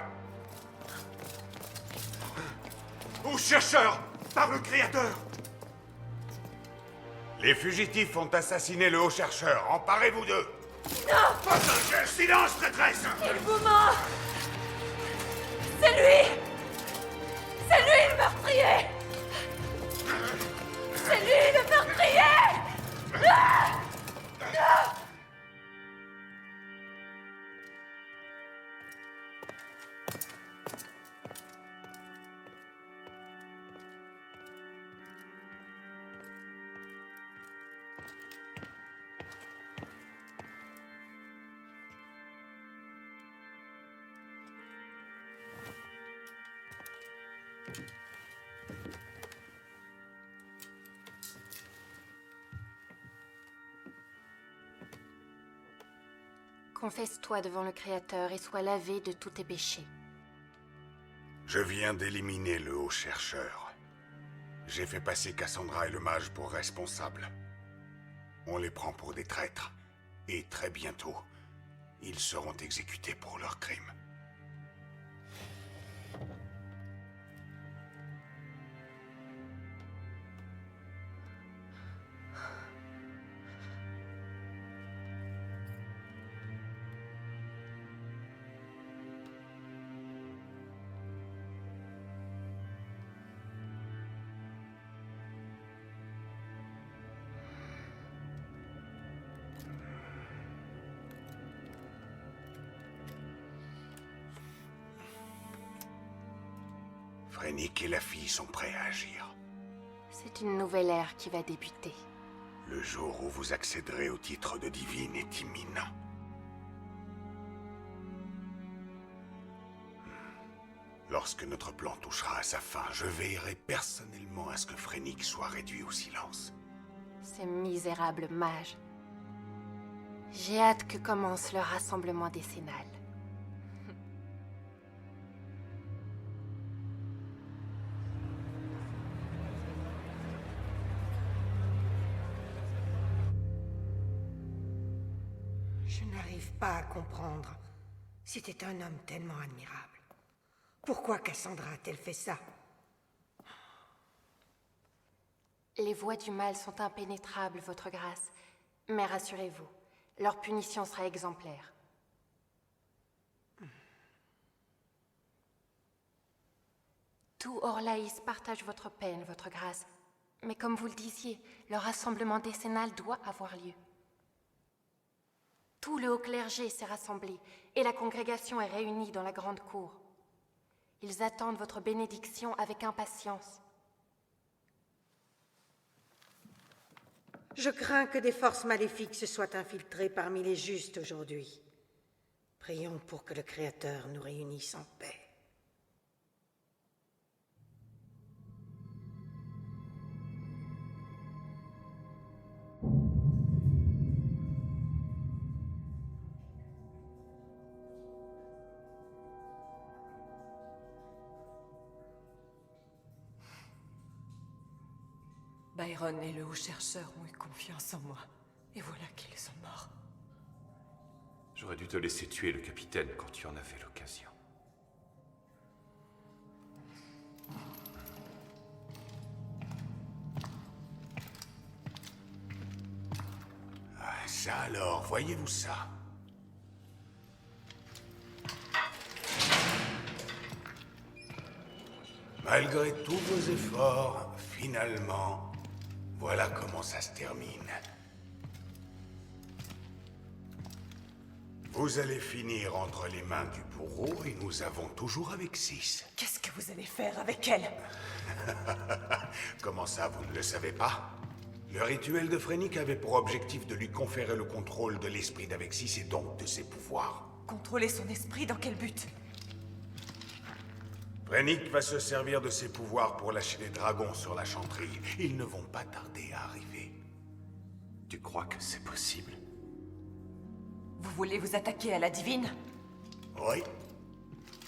Au chercheur! Par le Créateur! Les fugitifs ont assassiné le haut-chercheur. Emparez-vous d'eux! Non! Pas un jet! Silence, traîtresse! Il vous ment! C'est lui! C'est lui le meurtrier! C'est lui le meurtrier! Ah! Ah! Confesse-toi devant le Créateur et sois lavé de tous tes péchés. Je viens d'éliminer le haut-chercheur. J'ai fait passer Cassandra et le mage pour responsables. On les prend pour des traîtres. Et très bientôt, ils seront exécutés pour leurs crimes. Phrénic et la fille sont prêts à agir. C'est une nouvelle ère qui va débuter. Le jour où vous accéderez au titre de divine est imminent. Lorsque notre plan touchera à sa fin, je veillerai personnellement à ce que Phrénic soit réduit au silence. Ces misérables mages. J'ai hâte que commence le rassemblement décennal. Je n'arrive pas à comprendre. C'était un homme tellement admirable. Pourquoi Cassandra a-t-elle fait ça? Les voies du mal sont impénétrables, votre grâce. Mais rassurez-vous, leur punition sera exemplaire. Tout Orlaïs partage votre peine, votre grâce. Mais comme vous le disiez, le rassemblement décennal doit avoir lieu. Tout le haut clergé s'est rassemblé et la congrégation est réunie dans la grande cour. Ils attendent votre bénédiction avec impatience. Je crains que des forces maléfiques se soient infiltrées parmi les justes aujourd'hui. Prions pour que le Créateur nous réunisse en paix. Byron et le haut-chercheur ont eu confiance en moi. Et voilà qu'ils sont morts. J'aurais dû te laisser tuer le capitaine quand tu en avais l'occasion. Ah, ça alors, voyez-vous ça? Malgré tous vos efforts, finalement, voilà comment ça se termine. Vous allez finir entre les mains du bourreau et nous avons toujours avec 6. Qu'est-ce que vous allez faire avec elle? Comment ça, vous ne le savez pas? Le rituel de Phrénic avait pour objectif de lui conférer le contrôle de l'esprit d'Avexis et donc de ses pouvoirs. Contrôler son esprit, dans quel but? Phrénic va se servir de ses pouvoirs pour lâcher des dragons sur la chanterie. Ils ne vont pas tarder à arriver. Tu crois que c'est possible? Vous voulez vous attaquer à la divine? Oui.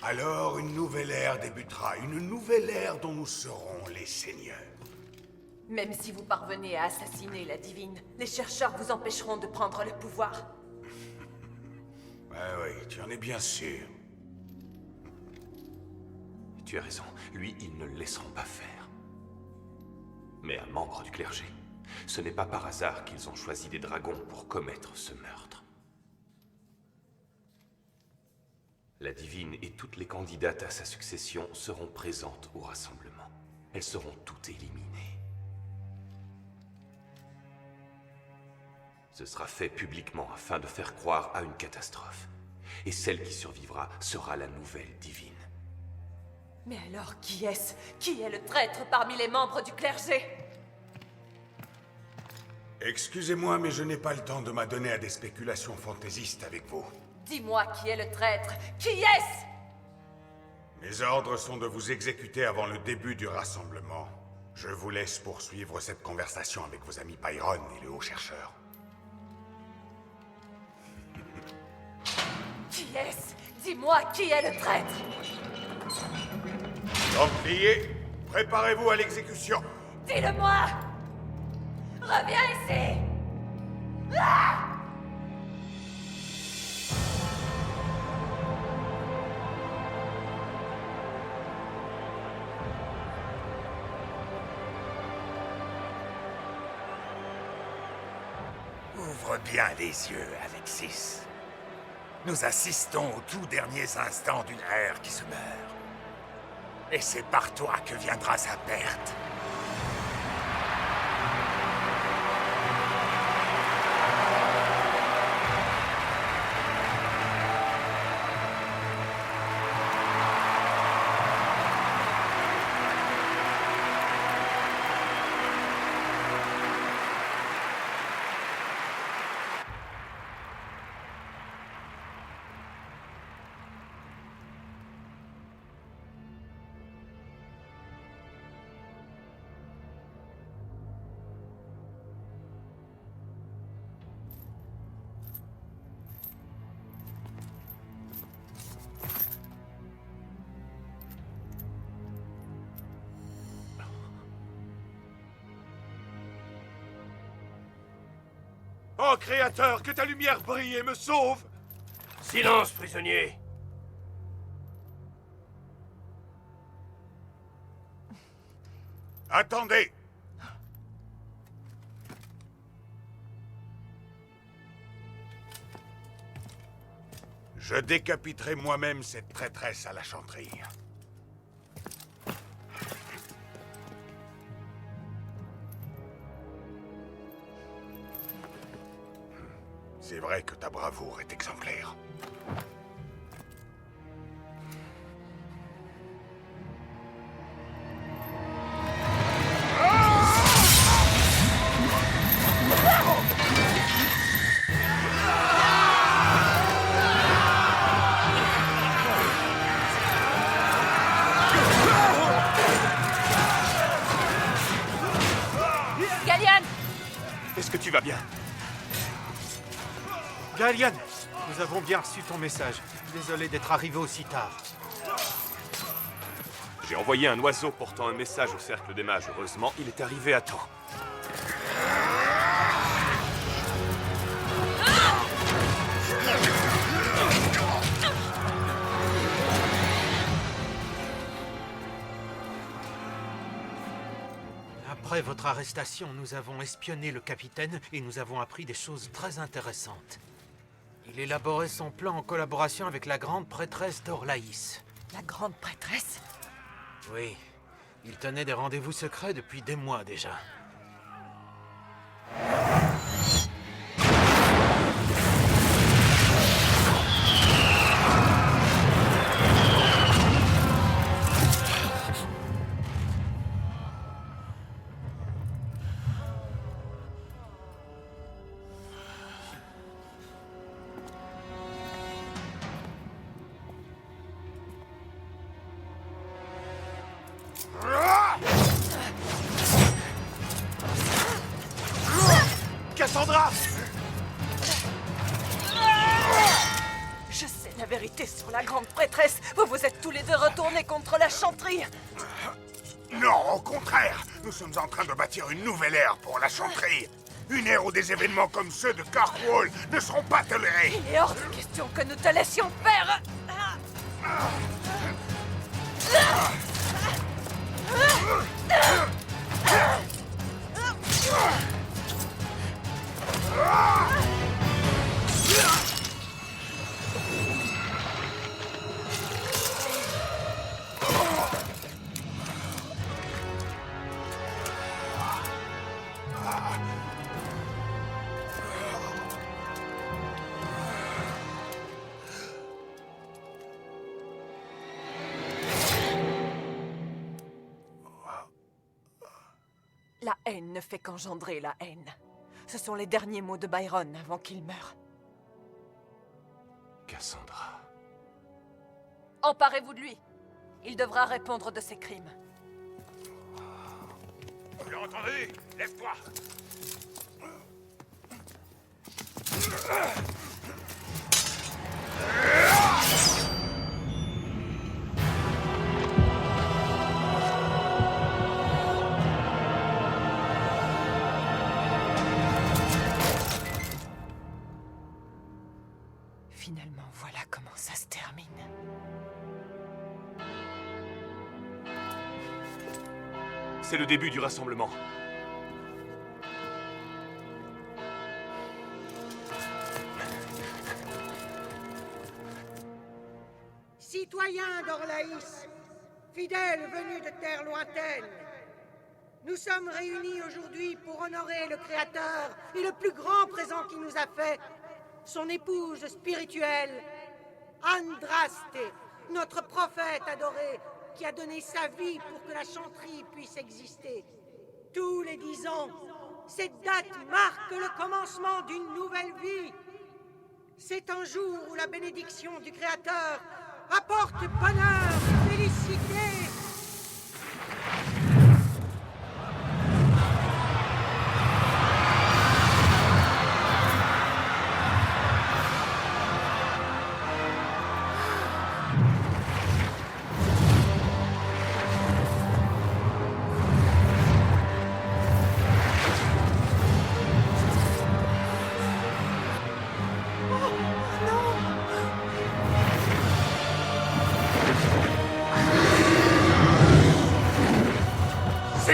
Alors une nouvelle ère débutera, une nouvelle ère dont nous serons les seigneurs. Même si vous parvenez à assassiner la divine, les chercheurs vous empêcheront de prendre le pouvoir. Ah oui, tu en es bien sûr. Tu as raison, lui, ils ne le laisseront pas faire. Mais un membre du clergé, ce n'est pas par hasard qu'ils ont choisi des dragons pour commettre ce meurtre. La divine et toutes les candidates à sa succession seront présentes au rassemblement. Elles seront toutes éliminées. Ce sera fait publiquement afin de faire croire à une catastrophe. Et celle qui survivra sera la nouvelle divine. Mais alors, qui est-ce? Qui est le traître parmi les membres du clergé? Excusez-moi, mais je n'ai pas le temps de m'adonner à des spéculations fantaisistes avec vous. Dis-moi qui est le traître. Qui est-ce? Mes ordres sont de vous exécuter avant le début du rassemblement. Je vous laisse poursuivre cette conversation avec vos amis Byron et le haut-chercheur. Qui est-ce? Dis-moi qui est le traître. Templiers, préparez-vous à l'exécution. Dis-le-moi! Reviens ici! Ah! Ouvre bien les yeux, Alexis. Nous assistons aux tout derniers instants d'une ère qui se meurt. Et c'est par toi que viendra sa perte. Oh, Créateur, que ta lumière brille et me sauve! Silence, prisonnier! Attendez! Je décapiterai moi-même cette traîtresse à la chanterie. C'est vrai que ta bravoure est exemplaire. Gallian! Est-ce que tu vas bien? Gallian, nous avons bien reçu ton message. Désolé d'être arrivé aussi tard. J'ai envoyé un oiseau portant un message au Cercle des Mages. Heureusement, il est arrivé à temps. Après votre arrestation, nous avons espionné le capitaine et nous avons appris des choses très intéressantes. Il élaborait son plan en collaboration avec la grande prêtresse d'Orlaïs. La grande prêtresse? Oui, il tenait des rendez-vous secrets depuis des mois déjà. Cassandra! Je sais la vérité sur la grande prêtresse. Vous vous êtes tous les deux retournés contre la chanterie. Non, au contraire. Nous sommes en train de bâtir une nouvelle ère pour la chanterie. Une ère où des événements comme ceux de Karkwall ne seront pas tolérés. Il est hors de question que nous te laissions faire. La haine ne fait qu'engendrer la haine. Ce sont les derniers mots de Byron avant qu'il meure. Cassandra. Emparez-vous de lui. Il devra répondre de ses crimes. Tu l'as entendu? Lève-toi! Finalement, voilà comment ça se termine. C'est le début du rassemblement. Citoyens d'Orlaïs, fidèles venus de terres lointaines, nous sommes réunis aujourd'hui pour honorer le Créateur et le plus grand présent qu'il nous a fait, son épouse spirituelle, Andraste, notre prophète adoré, qui a donné sa vie pour que la chanterie puisse exister. Tous les 10 ans, cette date marque le commencement d'une nouvelle vie. C'est un jour où la bénédiction du Créateur apporte bonheur, félicité.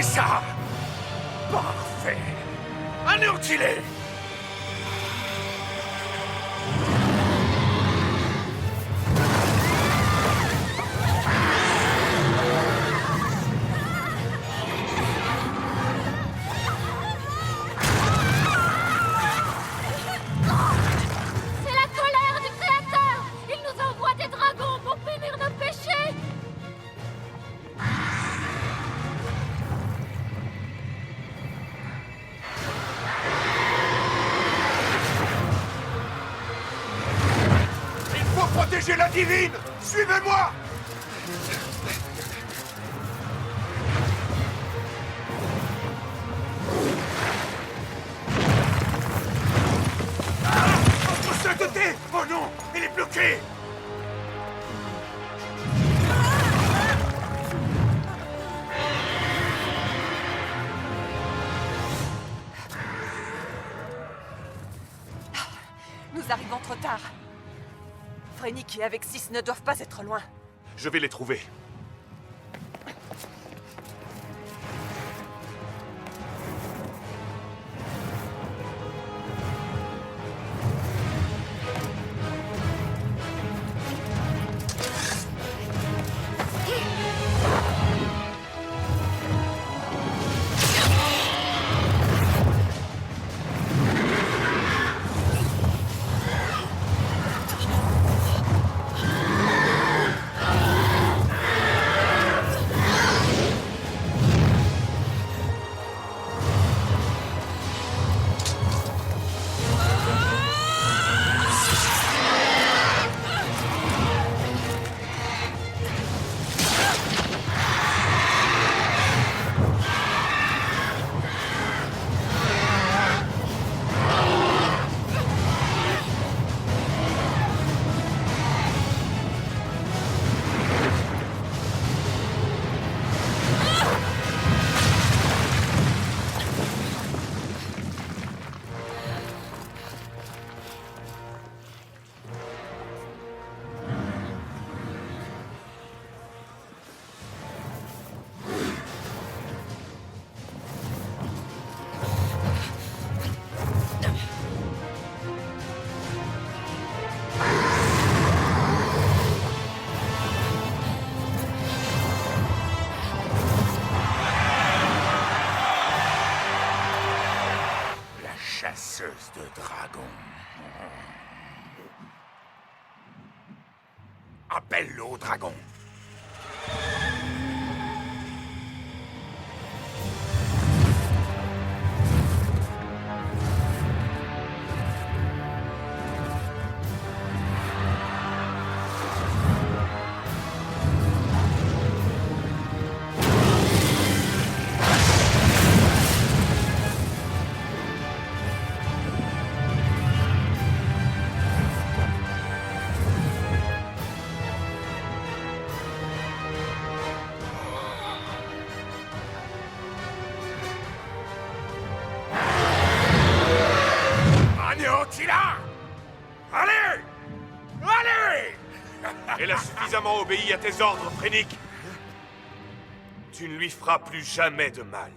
fait ça! Parfait! Anéantis-les! C'est la colère du Créateur! Il nous envoie des dragons pour punir nos péchés! Il faut protéger la divine! Suivez-moi! Votre sainteté! Oh non! Il est bloqué! Nous arrivons trop tard. Phrénic et Avexis ne doivent pas être loin. Je vais les trouver. Chasseuse de dragons. Appelle-le au dragon. Anéantis-la! Allez! Allez! Elle a suffisamment obéi à tes ordres, Phrénic. Tu ne lui feras plus jamais de mal.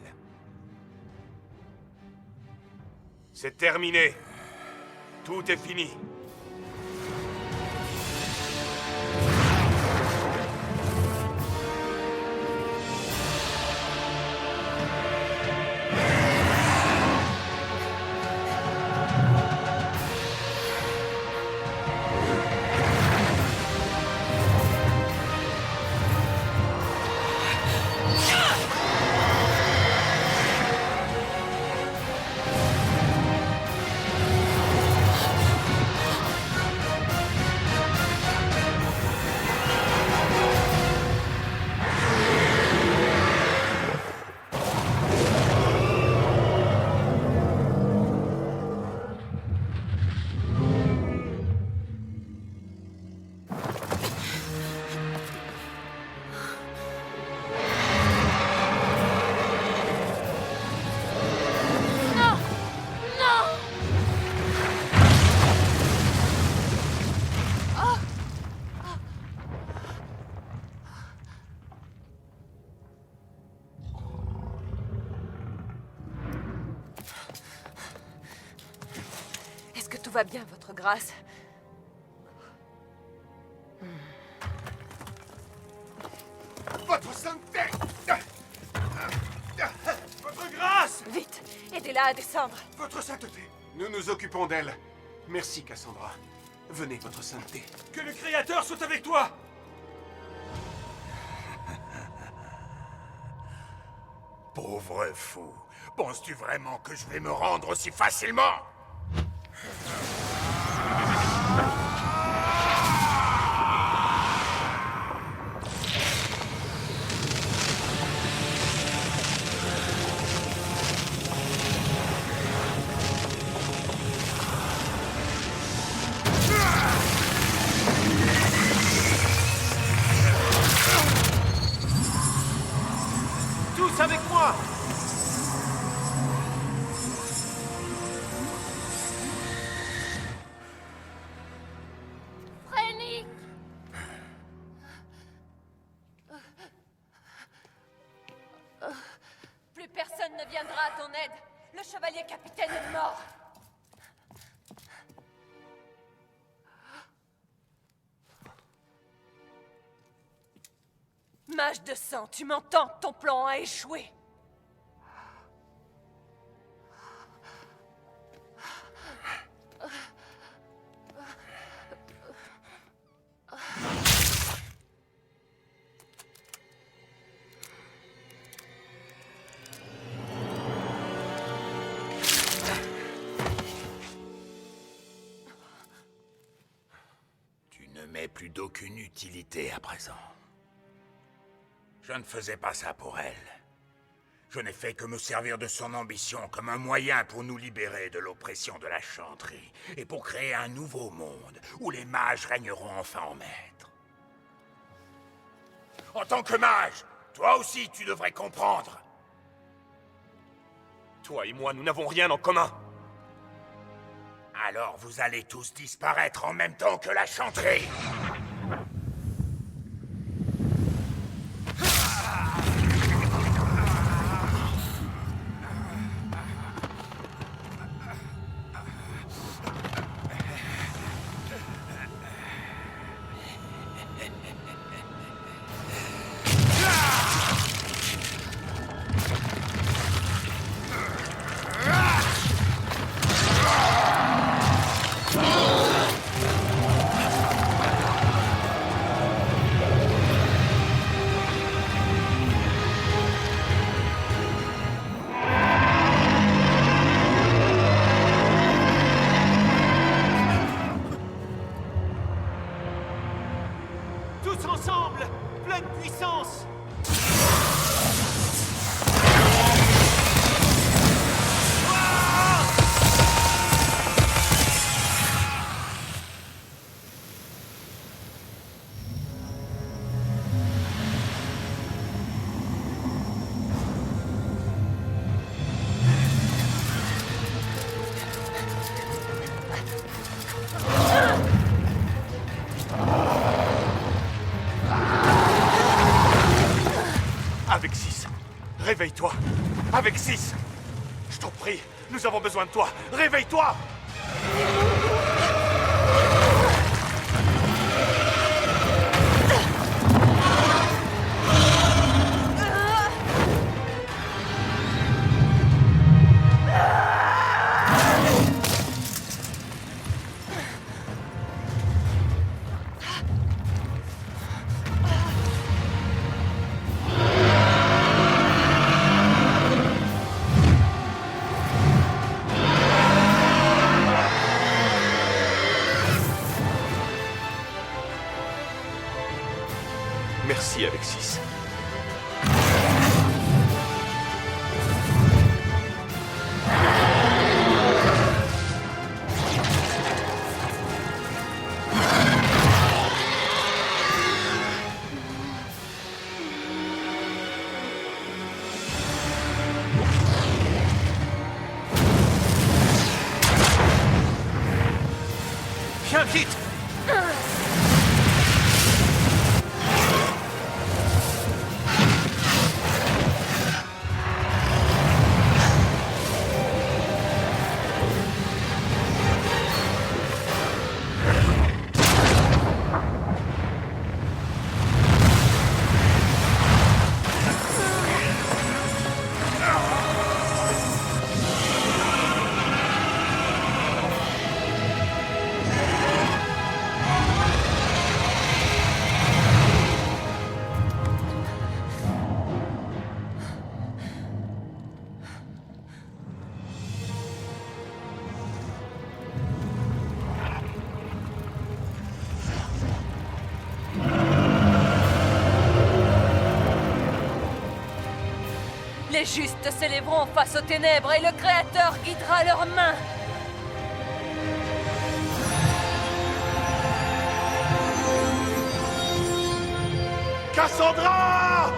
C'est terminé. Tout est fini. va bien, votre grâce. Votre sainteté! Votre grâce! Vite, aidez-la à descendre. Votre sainteté! Nous nous occupons d'elle. Merci, Cassandra. Venez, votre sainteté. Que le Créateur soit avec toi! Pauvre fou. Penses-tu vraiment que je vais me rendre aussi facilement? Tous avec moi! Phrenic! Plus personne ne viendra à ton aide. Le chevalier capitaine est mort. Mage de sang, tu m'entends? Ton plan a échoué. Tu ne m'es plus d'aucune utilité à présent. Je ne faisais pas ça pour elle. Je n'ai fait que me servir de son ambition comme un moyen pour nous libérer de l'oppression de la Chantry et pour créer un nouveau monde où les mages régneront enfin en maître. En tant que mage, toi aussi tu devrais comprendre. Toi et moi, nous n'avons rien en commun. Alors vous allez tous disparaître en même temps que la Chantry. Tous ensemble! Pleine puissance! Avec 6. Réveille-toi. Avec 6. Je t'en prie, nous avons besoin de toi. Réveille-toi! Merci, avec 6. Viens vite! Les justes s'élèveront face aux ténèbres et le Créateur guidera leurs mains. Cassandra!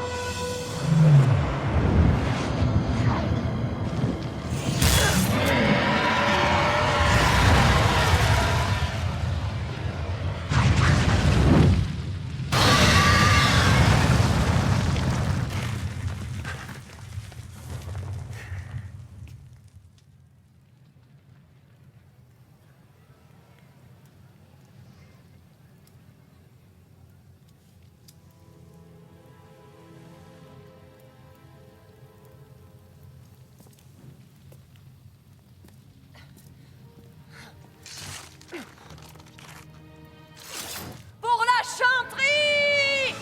Pour la chanterie!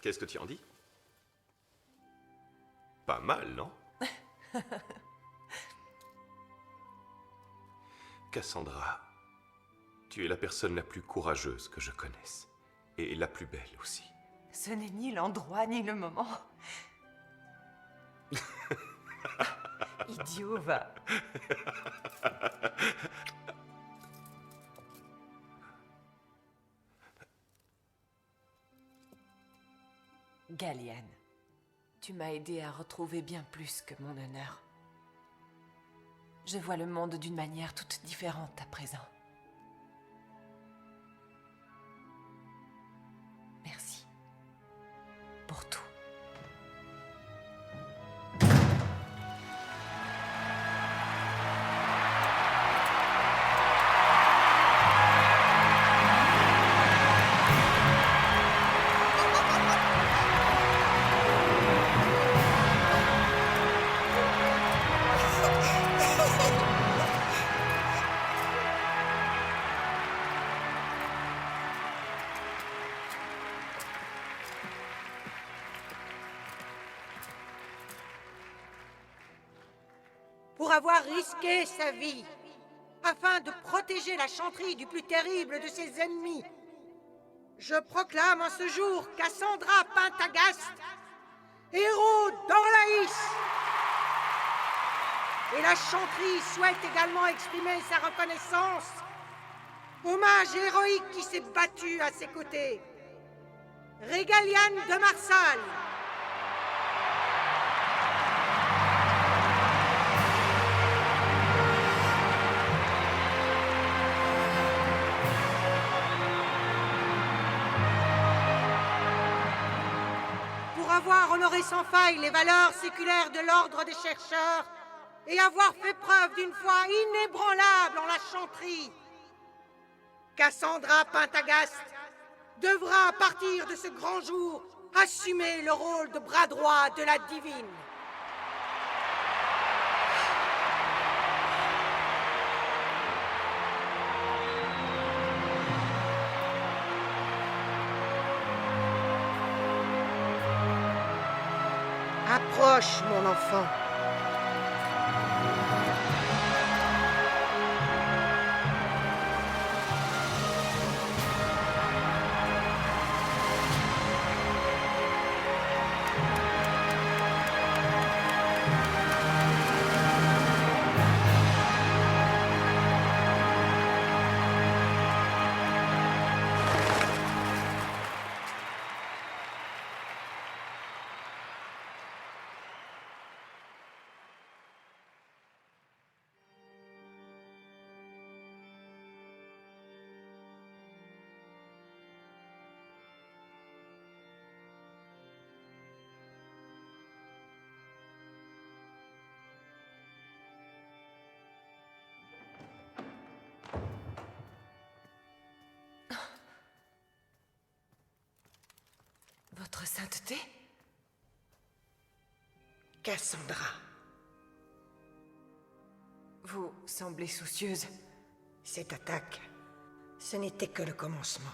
Qu'est-ce que tu en dis? Pas mal, non? Cassandra, tu es la personne la plus courageuse que je connaisse. Et la plus belle aussi. Ce n'est ni l'endroit ni le moment. Idiot, va. Galliane, tu m'as aidé à retrouver bien plus que mon honneur. Je vois le monde d'une manière toute différente à présent. Merci pour tout. Pour avoir risqué sa vie afin de protéger la chanterie du plus terrible de ses ennemis, je proclame en ce jour Cassandra Pentagast, héros d'Orlaïs. Et la chanterie souhaite également exprimer sa reconnaissance au mage héroïque qui s'est battu à ses côtés, Régaliane de Marsal. Avoir honoré sans faille les valeurs séculaires de l'ordre des chercheurs et avoir fait preuve d'une foi inébranlable en la chanterie, Cassandra Pentagast devra, à partir de ce grand jour, assumer le rôle de bras droit de la divine. Approche, mon enfant. Votre sainteté? Cassandra. Vous semblez soucieuse. Cette attaque, ce n'était que le commencement.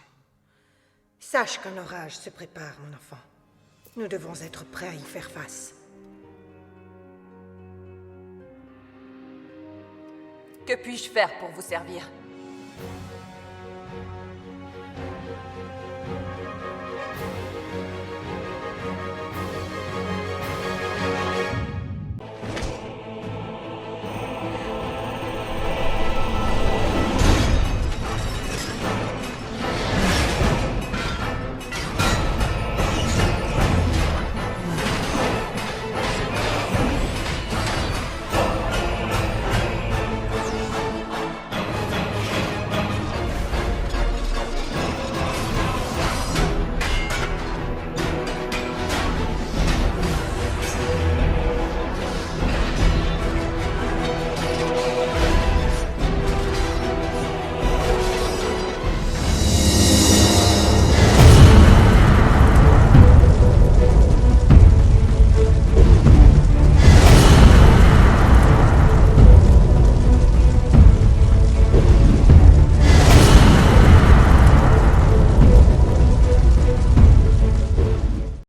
Sache qu'un orage se prépare, mon enfant. Nous devons être prêts à y faire face. Que puis-je faire pour vous servir?